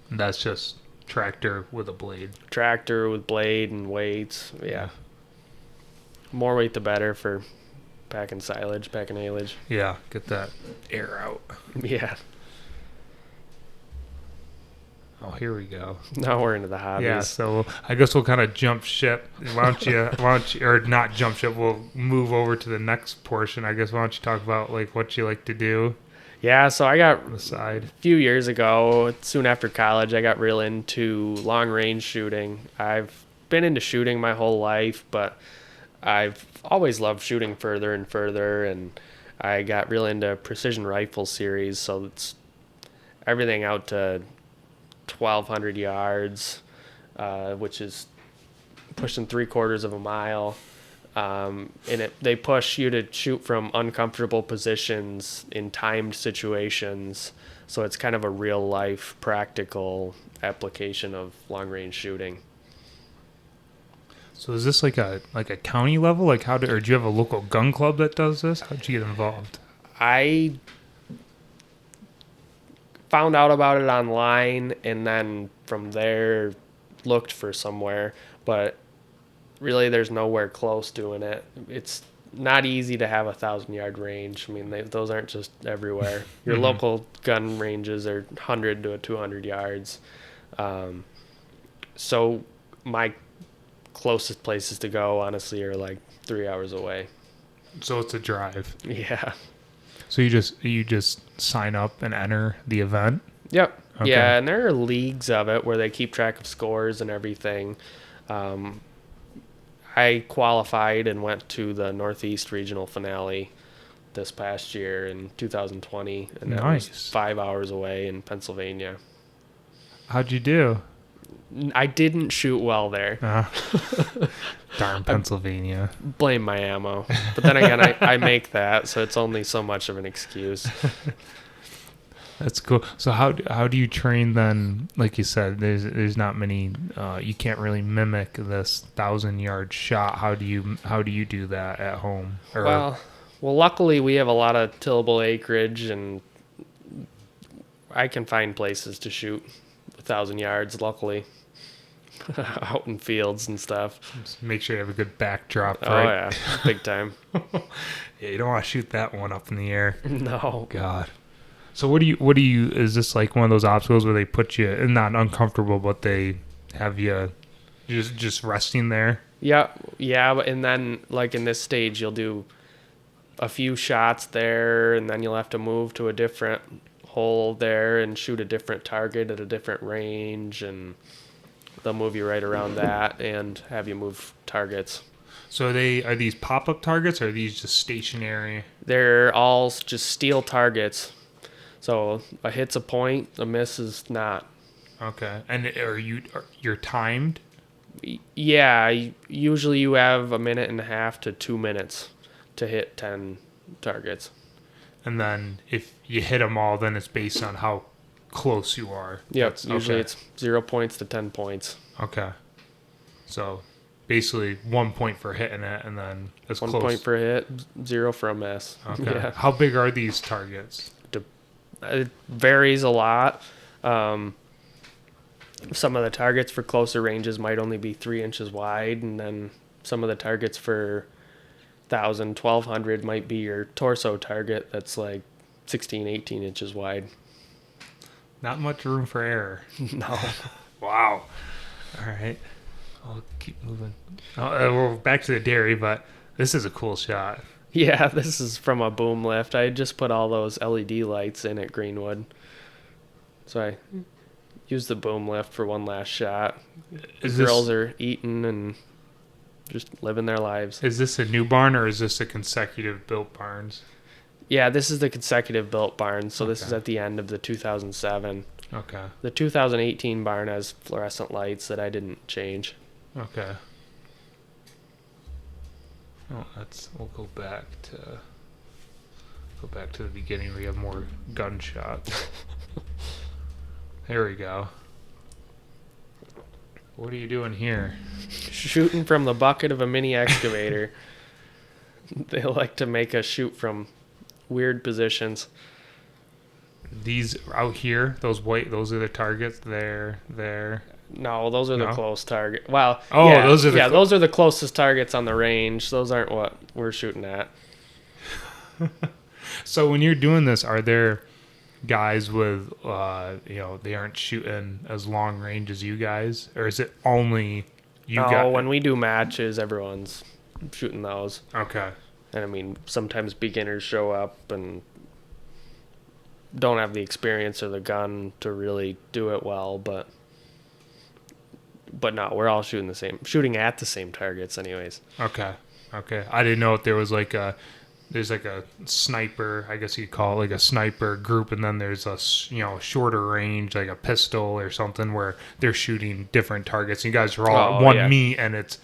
And that's just tractor with a blade. Tractor with blade and weights. Yeah. More weight the better for packing silage, packing haylage. Yeah, get that air out. Yeah. Oh, here we go. Now we're into the hobbies. Yeah, so I guess we'll kind of jump ship. Why don't you, or not jump ship, we'll move over to the next portion. I guess why don't you talk about like what you like to do? Yeah, so I got on the side. A few years ago, soon after college, I got real into long range shooting. I've been into shooting my whole life, but I've always loved shooting further and further, and I got real into precision rifle series, so it's everything out to 1,200 yards, which is pushing 3/4 of a mile. They push you to shoot from uncomfortable positions in timed situations, so it's kind of a real life practical application of long range shooting. So is this like a county level? Like or do you have a local gun club that does this? How'd you get involved? I found out about it online and then from there looked for somewhere, but really there's nowhere close doing it. It's not easy to have 1,000-yard range. I mean, those aren't just everywhere. Your local gun ranges are 100 to 200 yards. So my closest places to go, honestly, are like 3 hours away. So it's a drive. Yeah. So you just sign up and enter the event? Yep. Okay. Yeah, and there are leagues of it where they keep track of scores and everything. I qualified and went to the Northeast Regional Finale this past year in 2020, and that was 5 hours away in Pennsylvania. How'd you do? I didn't shoot well there. Darn Pennsylvania. Blame my ammo. But then again, I make that, so it's only so much of an excuse. That's cool. So how do you train then? Like you said, there's not many. You can't really mimic this 1,000-yard shot. How do you do that at home? Well, luckily we have a lot of tillable acreage, and I can find places to shoot 1,000 yards. Luckily, out in fields and stuff. Just make sure you have a good backdrop. Oh right? Yeah, big time. Yeah, you don't want to shoot that one up in the air. No. God. So what do you is this like one of those obstacles where they put you not uncomfortable, but they have you just resting there? Yeah, and then like in this stage you'll do a few shots there, and then you'll have to move to a different hole there and shoot a different target at a different range, and they'll move you right around that and have you move targets. So are these pop-up targets or are these just stationary? They're all just steel targets. So a hit's a point, a miss is not. Okay. And you're timed? Yeah, usually you have 1.5 to 2 minutes to hit 10 targets. And then if you hit them all, then it's based on how close you are. Yep, usually it's 0 points to 10 points. Okay. So basically 1 point for hitting it, and then as close. 1 point for a hit, 0 for a miss. Okay. Yeah. How big are these targets? It varies a lot. Some of the targets for closer ranges might only be 3 inches wide, and then some of the targets for 1,000, 1,200 might be your torso target that's like 16, 18 inches wide. Not much room for error. No. Wow. All right. I'll keep moving. We're back to the dairy, but this is a cool shot. Yeah, this is from a boom lift. I just put all those LED lights in at Greenwood. So I used the boom lift for one last shot. The girls are eating and just living their lives. Is this a new barn or is this a consecutive built barns? Yeah, this is the consecutive built barn, so this is at the end of the 2007. Okay. The 2018 barn has fluorescent lights that I didn't change. Okay. Oh, we'll go back to the beginning where you have more gunshots. There we go. What are you doing here? Shooting from the bucket of a mini excavator. They like to make us shoot from weird positions. These out here, those are the targets. There. No, those are the No? close target. Well, those are the those are the closest targets on the range. Those aren't what we're shooting at. So when you're doing this, are there guys with they aren't shooting as long range as you guys, or is it only you guys? When we do matches, everyone's shooting those. Okay. And I mean, sometimes beginners show up and don't have the experience or the gun to really do it well, but no, we're all shooting at the same targets anyways. Okay. I didn't know if there was there's like a sniper, I guess you'd call it like a sniper group, and then there's a shorter range, like a pistol or something, where they're shooting different targets. You guys are all at one meet, and it's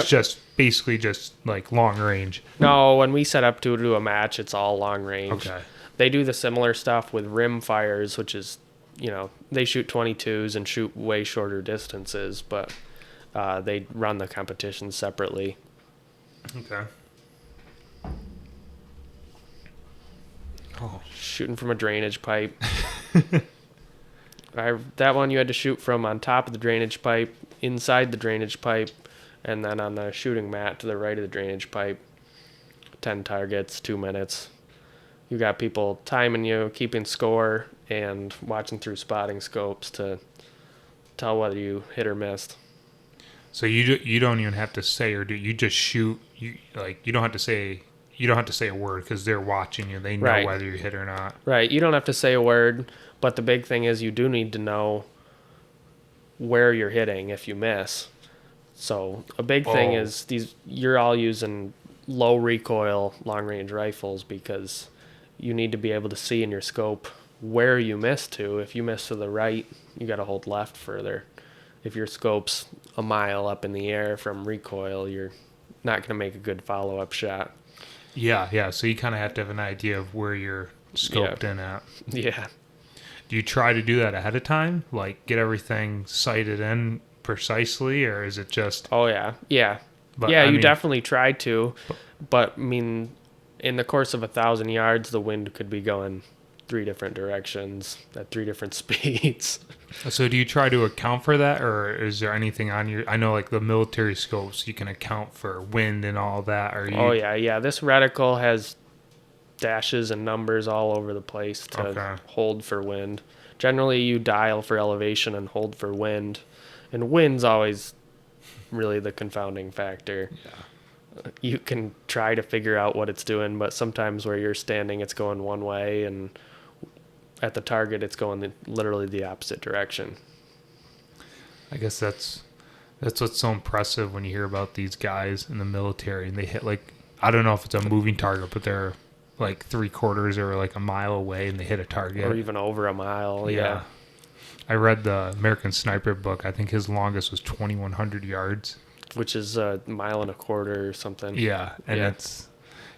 just basically just like long range. No, when we set up to do a match, it's all long range. Okay. They do the similar stuff with rim fires, which is, they shoot 22s and shoot way shorter distances, but they run the competition separately. Okay. Oh. Shooting from a drainage pipe. That one you had to shoot from on top of the drainage pipe, inside the drainage pipe, and then on the shooting mat to the right of the drainage pipe. 10 targets, 2 minutes. You got people timing you, keeping score, and watching through spotting scopes to tell whether you hit or missed. So you don't even have to say, or do you just shoot? You don't have to say. You don't have to say a word because they're watching you. They know whether you hit or not. Right. You don't have to say a word, but the big thing is you do need to know where you're hitting if you miss. So a big thing is you're all using low recoil long range rifles because you need to be able to see in your scope where you miss to. If you miss to the right, you got to hold left further. If your scope's a mile up in the air from recoil, you're not going to make a good follow-up shot. Yeah. So you kind of have to have an idea of where you're scoped in at. Yeah. Do you try to do that ahead of time? Like get everything sighted in precisely, or is it just... Oh, yeah. Yeah. But, you definitely try to. But, I mean, in the course of 1,000 yards, the wind could be going 3 different directions at 3 different speeds. So do you try to account for that, or is there anything on your... I know like the military scopes, you can account for wind and all that. Oh, yeah. This reticle has dashes and numbers all over the place to hold for wind. Generally, you dial for elevation and hold for wind. And wind's always really the confounding factor. Yeah. You can try to figure out what it's doing, but sometimes where you're standing, it's going one way, and at the target, it's going literally the opposite direction. I guess that's what's so impressive when you hear about these guys in the military, and they hit I don't know if it's a moving target, but they're like 3/4 or like a mile away, and they hit a target. Or even over a mile, yeah. I read the American Sniper book. I think his longest was 2,100 yards. Which is a mile and a quarter or something. Yeah, and it's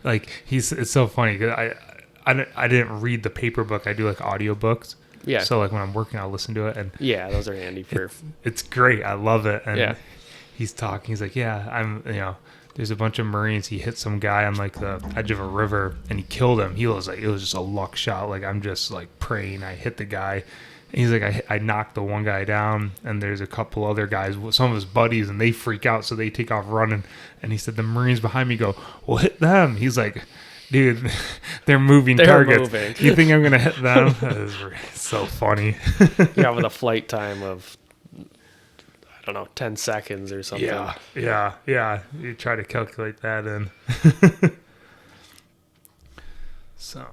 like it's so funny because I didn't read the paper book. I do like audiobooks. Yeah. So like when I'm working, I'll listen to it, and those are handy for. It's great. I love it. And he's talking. He's like, there's a bunch of Marines. He hit some guy on like the edge of a river, and he killed him. He was like, it was just a luck shot. Like I'm just like praying. I hit the guy. And he's like, I knocked the one guy down, and there's a couple other guys, some of his buddies, and they freak out, so they take off running. And he said, the Marines behind me go, well, hit them. He's like, dude, they're moving targets. Moving. You think I'm going to hit them? It's so funny. With a flight time of, 10 seconds or something. Yeah. You try to calculate that in. So...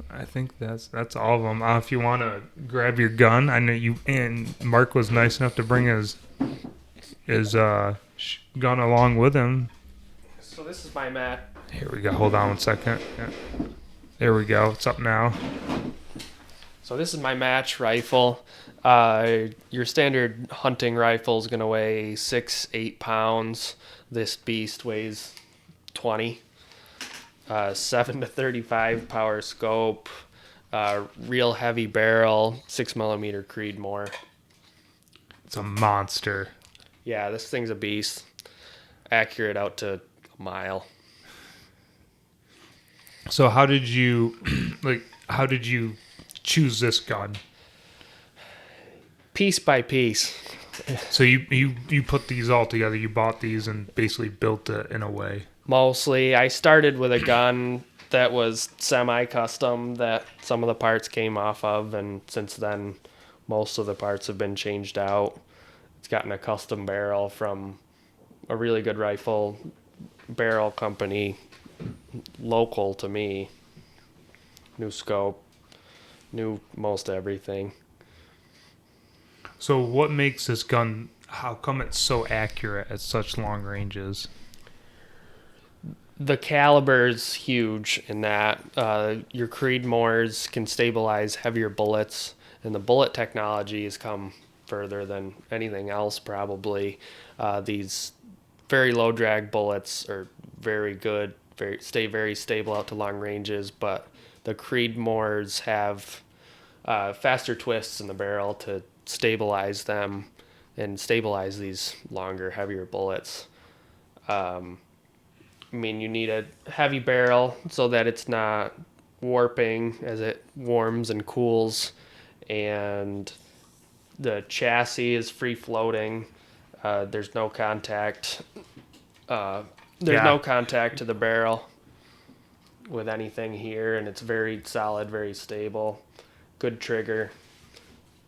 I think that's all of them. If you want to grab your gun, I know you and Mark was nice enough to bring his gun along with him. So this is my mat. Here we go. Hold on one second. Yeah. There we go. It's up now. So this is my match rifle. Your standard hunting rifle is going to weigh 6-8 pounds. This beast weighs 20. 7 to 35 power scope. Real heavy barrel. 6mm Creedmoor. It's a monster. Yeah, this thing's a beast. Accurate out to a mile. So how did you choose this gun? Piece by piece. So you put these all together, you bought these and basically built it in a way. Mostly. I started with a gun that was semi-custom that some of the parts came off of, and since then most of the parts have been changed out. It's gotten a custom barrel from a really good rifle barrel company local to me. New scope, new most everything. So what makes this gun, how come it's so accurate at such long ranges? The caliber's huge in that your Creedmoors can stabilize heavier bullets, and the bullet technology has come further than anything else probably. These very low drag bullets are very good, stay very stable out to long ranges, but the Creedmoors have faster twists in the barrel to stabilize them and stabilize these longer, heavier bullets. I mean, you need a heavy barrel so that it's not warping as it warms and cools, and the chassis is free floating. There's no contact. No contact to the barrel with anything here, and it's very solid, very stable. Good trigger.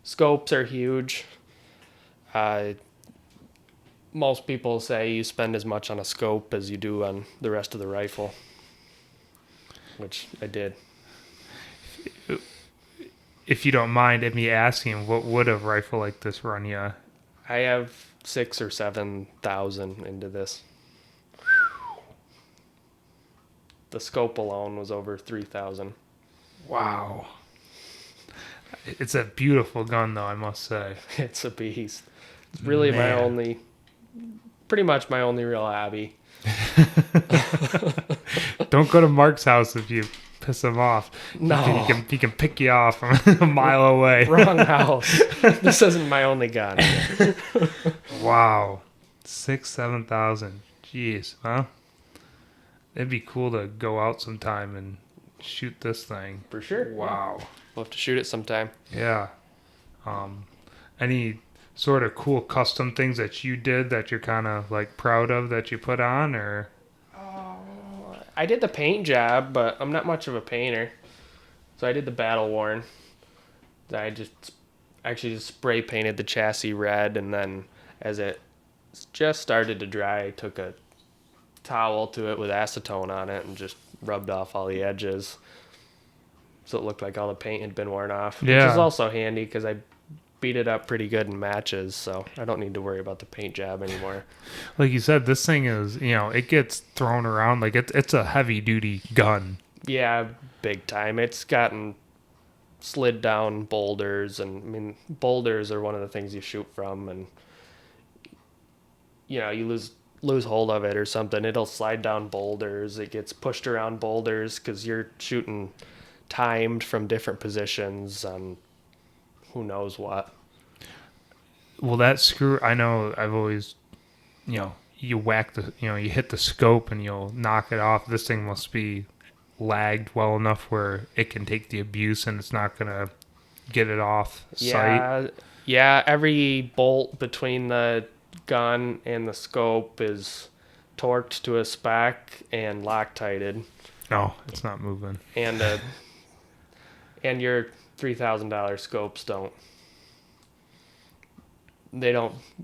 Scopes are huge. Most people say you spend as much on a scope as you do on the rest of the rifle, which I did. If you don't mind me asking, what would a rifle like this run you? I have 6,000 or 7,000 into this. The scope alone was over 3,000. Wow. It's a beautiful gun, though, I must say. It's a beast. It's really pretty much my only real hobby. Don't go to Mark's house if you piss him off. No. He can pick you off from a mile away. Wrong house. This isn't my only gun. Wow. 7,000. Jeez, huh? It'd be cool to go out sometime and shoot this thing. For sure. Wow. We'll have to shoot it sometime. Yeah. Any sort of cool custom things that you did that you're kind of like proud of that you put on, or? I did the paint job, but I'm not much of a painter. So I did the battle worn. I just spray painted the chassis red, and then as it just started to dry, I took a towel to it with acetone on it and just rubbed off all the edges. So it looked like all the paint had been worn off. Yeah. Which is also handy because I beat it up pretty good in matches, so I don't need to worry about the paint job anymore. Like you said, this thing is, it gets thrown around like it's a heavy duty gun. Yeah, big time. It's gotten slid down boulders, and I mean, boulders are one of the things you shoot from, and you lose hold of it or something, it'll slide down boulders. It gets pushed around boulders because you're shooting timed from different positions on who knows what. Well, that screw, I know I've always, you whack you hit the scope and you'll knock it off. This thing must be lagged well enough where it can take the abuse and it's not going to get it off sight. Yeah, every bolt between the gun and the scope is torqued to a spec and Loctited. No, it's not moving. And your $3,000 scopes don't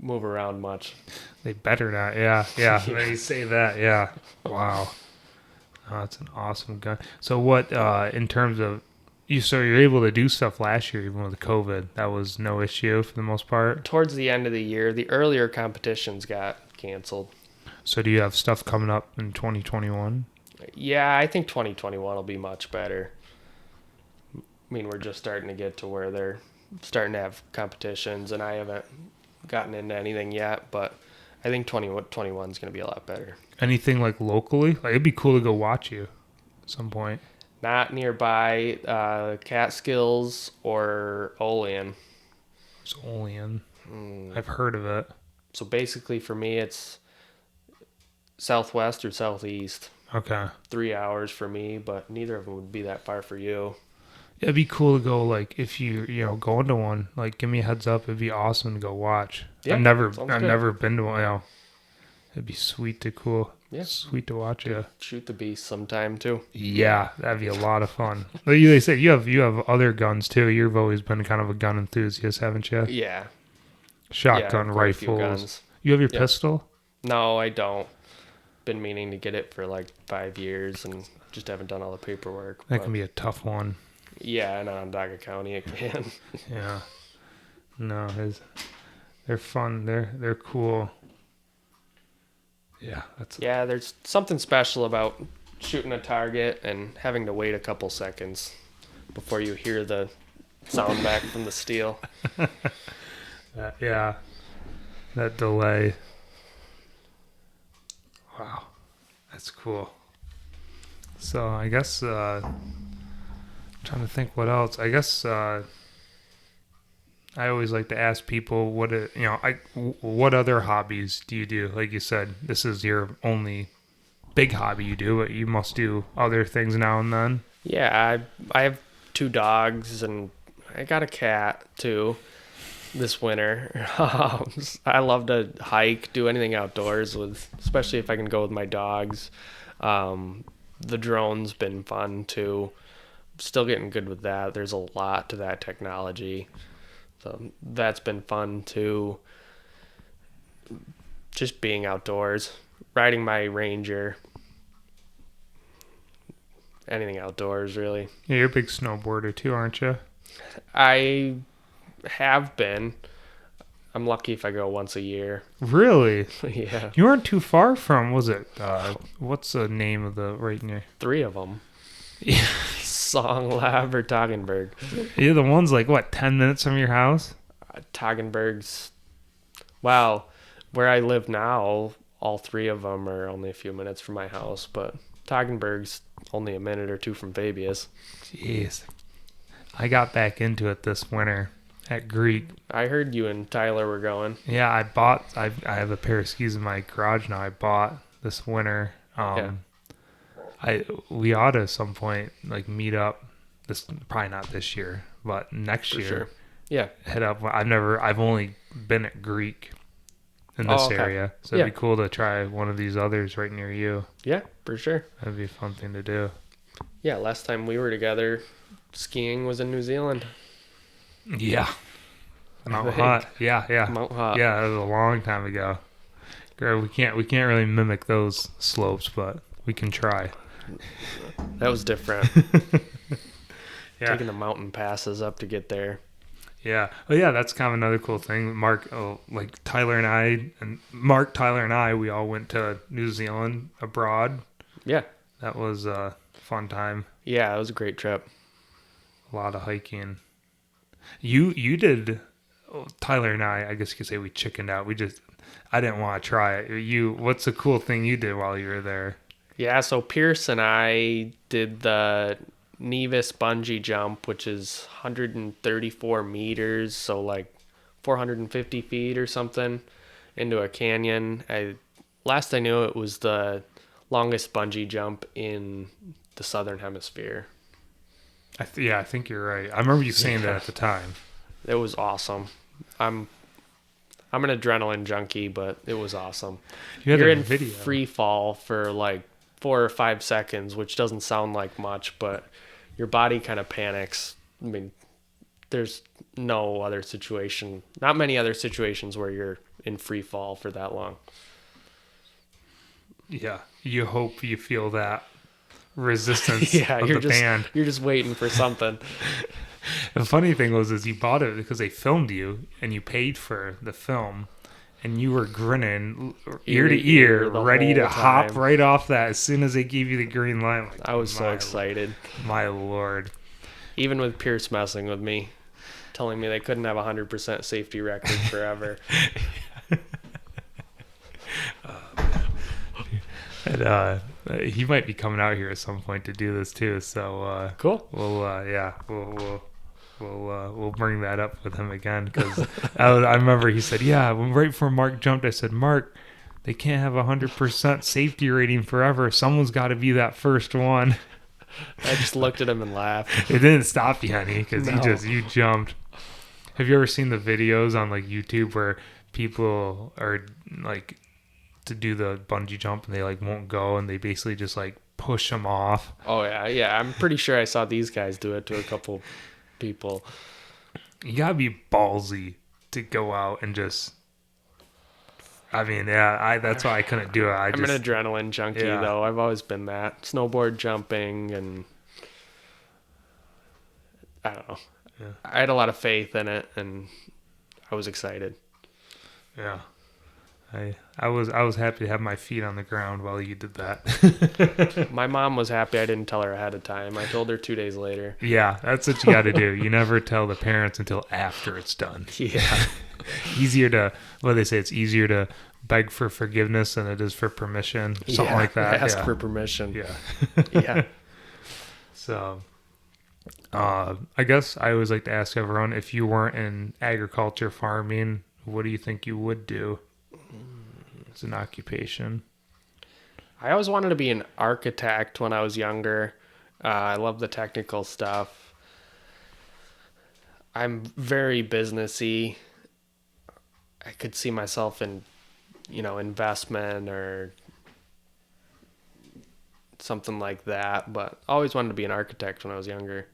move around much. They better not. Yeah. They say that. Yeah. Wow. Oh, that's an awesome gun. So what, in terms of, you're able to do stuff last year even with COVID. That was no issue for the most part? Towards the end of the year, the earlier competitions got canceled. So do you have stuff coming up in 2021? Yeah, I think 2021 will be much better. I mean, we're just starting to get to where they're starting to have competitions, and I haven't gotten into anything yet, but I think 2021 is going to be a lot better. Anything like locally? Like it'd be cool to go watch you at some point. Not nearby Catskills or Olean. It's Olean. I've heard of it. So basically for me, it's southwest or southeast. Okay. 3 hours for me, but neither of them would be that far for you. It'd be cool to go, like, if you go into one, like, give me a heads up. It'd be awesome to go watch. Yeah, I've never good. been to one. It'd be sweet to sweet to watch you. Shoot the beast sometime too. Yeah, that'd be a lot of fun. Like they say you have other guns too. You've always been kind of a gun enthusiast, haven't you? Yeah. Shotgun, quite a few rifles. guns. You have your Yep. pistol? No, I don't. Been meaning to get it for like 5 years and just haven't done all the paperwork. That can be a tough one. Yeah, in Onondaga County it can. Yeah. No, they're fun. They're cool. Yeah, Yeah, there's something special about shooting a target and having to wait a couple seconds before you hear the sound back from the steel. yeah. That delay. Wow. That's cool. So I guess trying to think what else. I guess I always like to ask people what other hobbies do you do? Like you said, this is your only big hobby you do, but you must do other things now and then. Yeah, I have 2 dogs and I got a cat too this winter. I love to hike, do anything outdoors especially if I can go with my dogs. The drone's been fun too. Still getting good with that. There's a lot to that technology. So that's been fun too. Just being outdoors, riding my Ranger, anything outdoors really. Yeah, you're a big snowboarder too, aren't you? I have been. I'm lucky if I go once a year. Really? Yeah. You weren't too far from, was it? What's the name of the right near? 3 of them. Yeah. Song Lab or Toggenburg. Yeah, the one's like, what, 10 minutes from your house? Toggenburg's, wow, where I live now, all 3 of them are only a few minutes from my house, but Toggenburg's only a minute or 2 from Fabius. Jeez. I got back into it this winter at Greek. I heard you and Tyler were going. Yeah, I have a pair of skis in my garage now. I bought this winter. Yeah. We ought to at some point like meet up. This probably not this year, but next For year. sure. Yeah. Head up. I've only been at Greek in this area, so it'd be cool to try one of these others right near you. Yeah, for sure. That'd be a fun thing to do. Yeah, last time we were together skiing was in New Zealand. Yeah. Mount Hot. Yeah. Mount Hot. Yeah, that was a long time ago. Girl, we can't really mimic those slopes, but we can try. That was different. Yeah. Taking the mountain passes up to get there. Yeah. Oh, yeah, that's kind of another cool thing. Tyler and I, we all went to New Zealand abroad. Yeah. That was a fun time. Yeah, it was a great trip. A lot of hiking. You did, Tyler and I guess you could say we chickened out. I didn't want to try it. What's the cool thing you did while you were there? Yeah, so Pierce and I did the Nevis bungee jump, which is 134 meters, so like 450 feet or something, into a canyon. Last I knew, it was the longest bungee jump in the southern hemisphere. I think you're right. I remember you saying that at the time. It was awesome. I'm an adrenaline junkie, but it was awesome. You're in video. Free fall for like 4 or 5 seconds, which doesn't sound like much, but your body kind of panics. I mean, there's not many other situations where you're in free fall for that long. Yeah, you hope you feel that resistance of the band. You're just waiting for something. The funny thing is you bought it because they filmed you and you paid for the film, and you were grinning ear to ear, the ready to whole hop time. right off that as soon as they gave you the green light. Like, I was so excited. My Lord. Even with Pierce messing with me, telling me they couldn't have a 100% safety record forever. And he might be coming out here at some point to do this too. So Cool. We'll bring that up with him again, because I remember he said, yeah, when right before Mark jumped, I said, Mark, they can't have 100% safety rating forever. Someone's got to be that first one. I just looked at him and laughed. It didn't stop you, honey, because No. you jumped. Have you ever seen the videos on like YouTube where people are like to do the bungee jump and they like won't go and they basically just like push them off? Oh, yeah. I'm pretty sure I saw these guys do it to a couple people. You gotta be ballsy to go out and just. I mean, yeah, that's why I couldn't do it. I'm an adrenaline junkie, though. I've always been that. Snowboard jumping, and I don't know. Yeah. I had a lot of faith in it, and I was excited. Yeah. I was happy to have my feet on the ground while you did that. My mom was happy I didn't tell her ahead of time. I told her 2 days later. Yeah, that's what you got to do. You never tell the parents until after it's done. Yeah. Easier to, what do they say? It's easier to beg for forgiveness than it is for permission. Something like that. Ask for permission. Yeah. Yeah. So, I guess I always like to ask everyone, if you weren't in agriculture, farming, what do you think you would do as an occupation? I always wanted to be an architect when I was younger. I love the technical stuff. I'm very businessy. I could see myself in, investment or something like that, but I always wanted to be an architect when I was younger.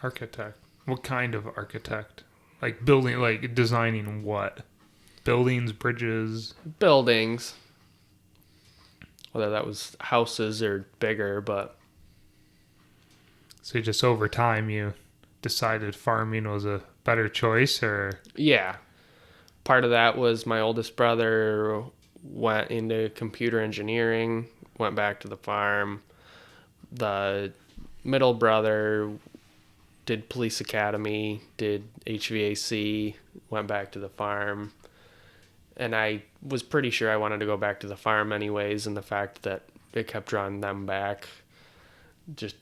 Architect. What kind of architect? Like building, like designing what? Buildings, bridges? Buildings. Whether that was houses or bigger, but... So just over time you decided farming was a better choice, or? Yeah. Part of that was my oldest brother went into computer engineering, went back to the farm. The middle brother did police academy, did HVAC, went back to the farm. And I was pretty sure I wanted to go back to the farm anyways, and the fact that it kept drawing them back just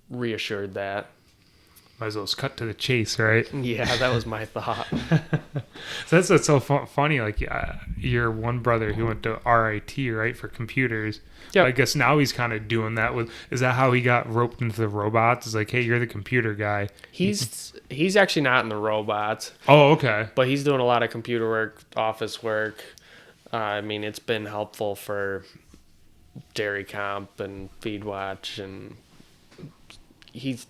reassured that. Might as well just cut to the chase, right? Yeah, that was my thought. So that's what's so funny. Like, your one brother who went to RIT, right, for computers. Yep. I guess now he's kind of doing that with. Is that how he got roped into the robots? It's like, hey, you're the computer guy. He's actually not in the robots. Oh, okay. But he's doing a lot of computer work, office work. I mean, it's been helpful for Dairy Comp and Feed Watch, and he's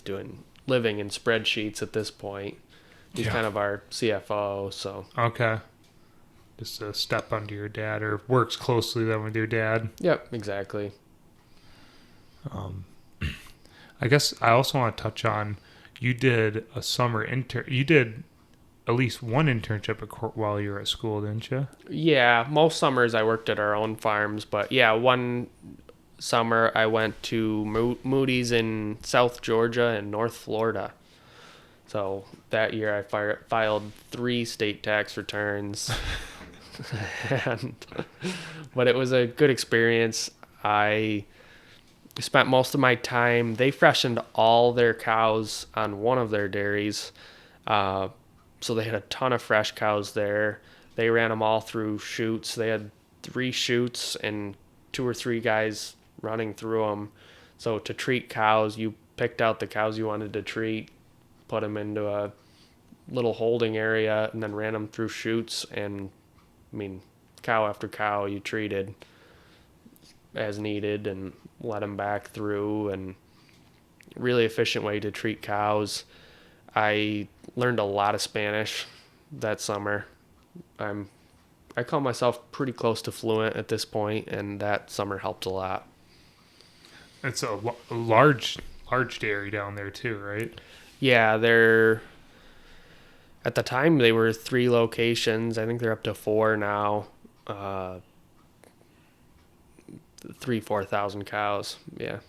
doing living in spreadsheets at this point. He's kind of our CFO, so. Okay. Just a step under your dad, or works closely then with your dad. Yep, exactly. I guess I also want to touch on, you did a summer you did at least one internship while you were at school, didn't you? Yeah, most summers I worked at our own farms, but yeah, one summer I went to Moody's in South Georgia and North Florida. So that year I filed 3 state tax returns. But it was a good experience. I spent most of my time, they freshened all their cows on one of their dairies. So they had a ton of fresh cows there. They ran them all through chutes. They had 3 chutes and 2 or 3 guys running through them. So to treat cows, you picked out the cows you wanted to treat, put them into a little holding area, and then ran them through chutes. And I mean, cow after cow you treated as needed and let them back through, and really efficient way to treat cows. I learned a lot of Spanish that summer. I call myself pretty close to fluent at this point, and that summer helped a lot. It's a large dairy down there too, right? Yeah, they're At the time, they were 3 locations. I think they're up to 4 now. 4,000 cows. Yeah.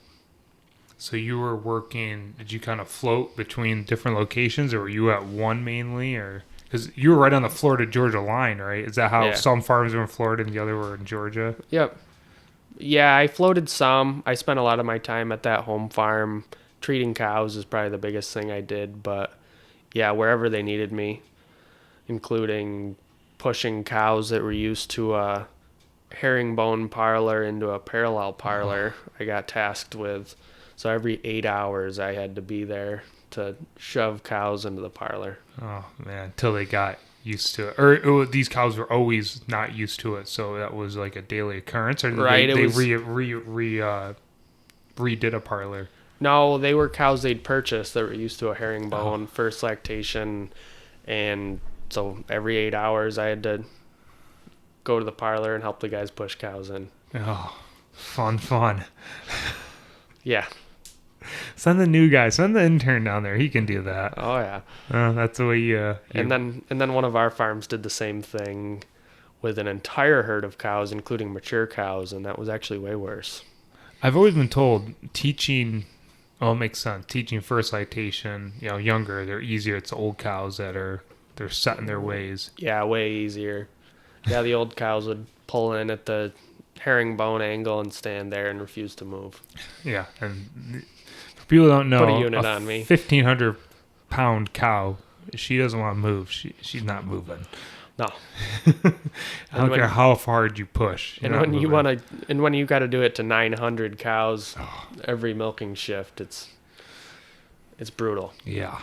So you were working, did you kind of float between different locations, or were you at one mainly, or because you were right on the Florida-Georgia line, right? Is that how Yeah. some farms were in Florida and the other were in Georgia? Yep. Yeah, I floated some. I spent a lot of my time at that home farm. Treating cows is probably the biggest thing I did, but yeah, wherever they needed me, including pushing cows that were used to a herringbone parlor into a parallel parlor, I got tasked with. So every 8 hours I had to be there to shove cows into the parlor. Oh man, until they got used to it, or these cows were always not used to it, so that was like a daily occurrence, or did Right, it they was redid a parlor? No, they were cows they'd purchased that were used to a herringbone, first lactation, and so every 8 hours I had to go to the parlor and help the guys push cows in. Oh, fun. Yeah. Send the new guy, send the intern down there. He can do that. Oh yeah. That's the way you. And then one of our farms did the same thing with an entire herd of cows, including mature cows, and that was actually way worse. I've always been told teaching. Well, it makes sense. Teaching first lactation, younger, they're easier. It's the old cows they're set in their ways. Yeah, way easier. Yeah, the old cows would pull in at the herringbone angle and stand there and refuse to move. Yeah, and for people who don't know, Put a unit on me. 1,500-pound cow, she doesn't want to move. She's not moving. No. I don't care how hard you push. And when you got to do it to 900 cows every milking shift, it's brutal. Yeah.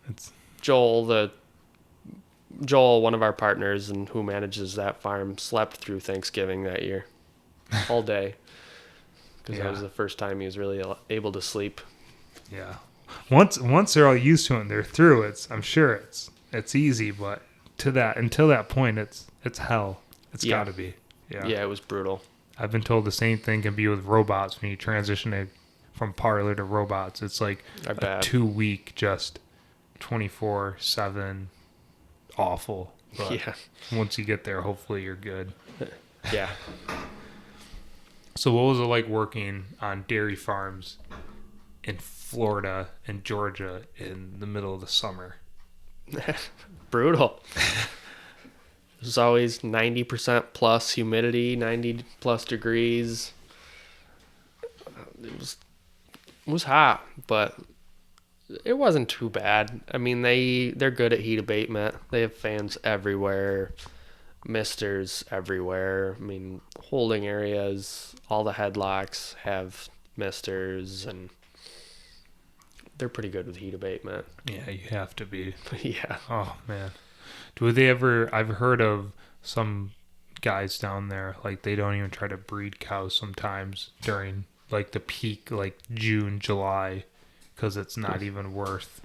It's Joel, one of our partners and who manages that farm, slept through Thanksgiving that year, all day, because that was the first time he was really able to sleep. Yeah. Once they're all used to it and they're through, I'm sure it's easy, but until that point, it's hell. It's got to be. Yeah. Yeah, it was brutal. I've been told the same thing can be with robots when you transition from parlor to robots. It's like a 2-week just 24/7 awful. But once you get there, hopefully you're good. Yeah. So what was it like working on dairy farms in Florida and Georgia in the middle of the summer? Brutal. There's always 90% plus humidity, 90 plus degrees. It was hot, but it wasn't too bad. I mean, they're good at heat abatement. They have fans everywhere, misters everywhere. I mean, holding areas, all the headlocks have misters, and they're pretty good with heat abatement. Yeah, you have to be. Yeah. Oh man. I've heard of some guys down there, like they don't even try to breed cows sometimes during like the peak, like June, July, because it's not even worth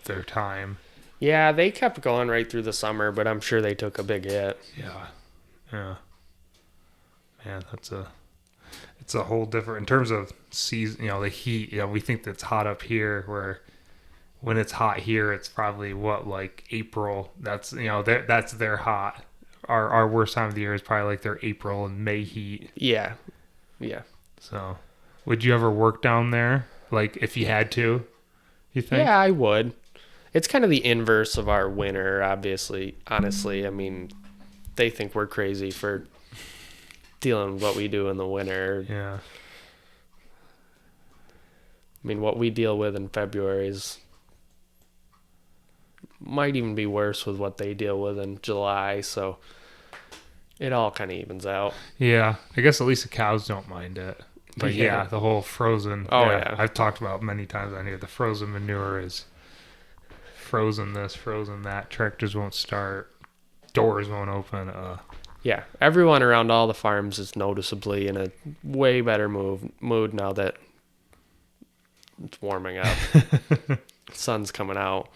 their time. Yeah, they kept going right through the summer, but I'm sure they took a big hit. Yeah. Man, it's a whole different, in terms of season, the heat, we think that's hot up here, where when it's hot here, it's probably like April. That's, that's their hot. Our worst time of the year is probably like their April and May heat. Yeah. So, would you ever work down there? Like, if you had to, you think? Yeah, I would. It's kind of the inverse of our winter, obviously. Honestly, I mean, they think we're crazy for dealing with what we do in the winter. Yeah. I mean, what we deal with in February might even be worse with what they deal with in July, so it all kind of evens out. Yeah, I guess at least the cows don't mind it. But the whole frozen. Oh, yeah. I've talked about many times on here. The frozen manure is frozen this, frozen that. Tractors won't start. Doors won't open. Yeah, everyone around all the farms is noticeably in a way better mood now that it's warming up. Sun's coming out.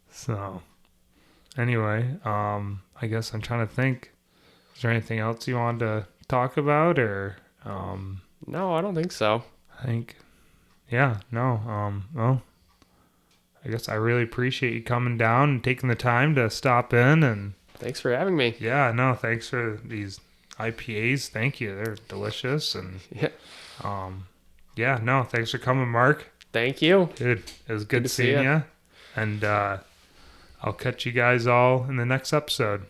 So, anyway, I guess I'm trying to think. Is there anything else you wanted to talk about, or? No, I don't think so. I think, yeah, no. Well, I guess I really appreciate you coming down and taking the time to stop in. And Thanks for having me. yeah, no, thanks for these IPAs. Thank you. They're delicious. And Yeah. yeah, no, thanks for coming, Mark. Thank you. Dude, it was good to see seeing ya. you. And I'll catch you guys all in the next episode.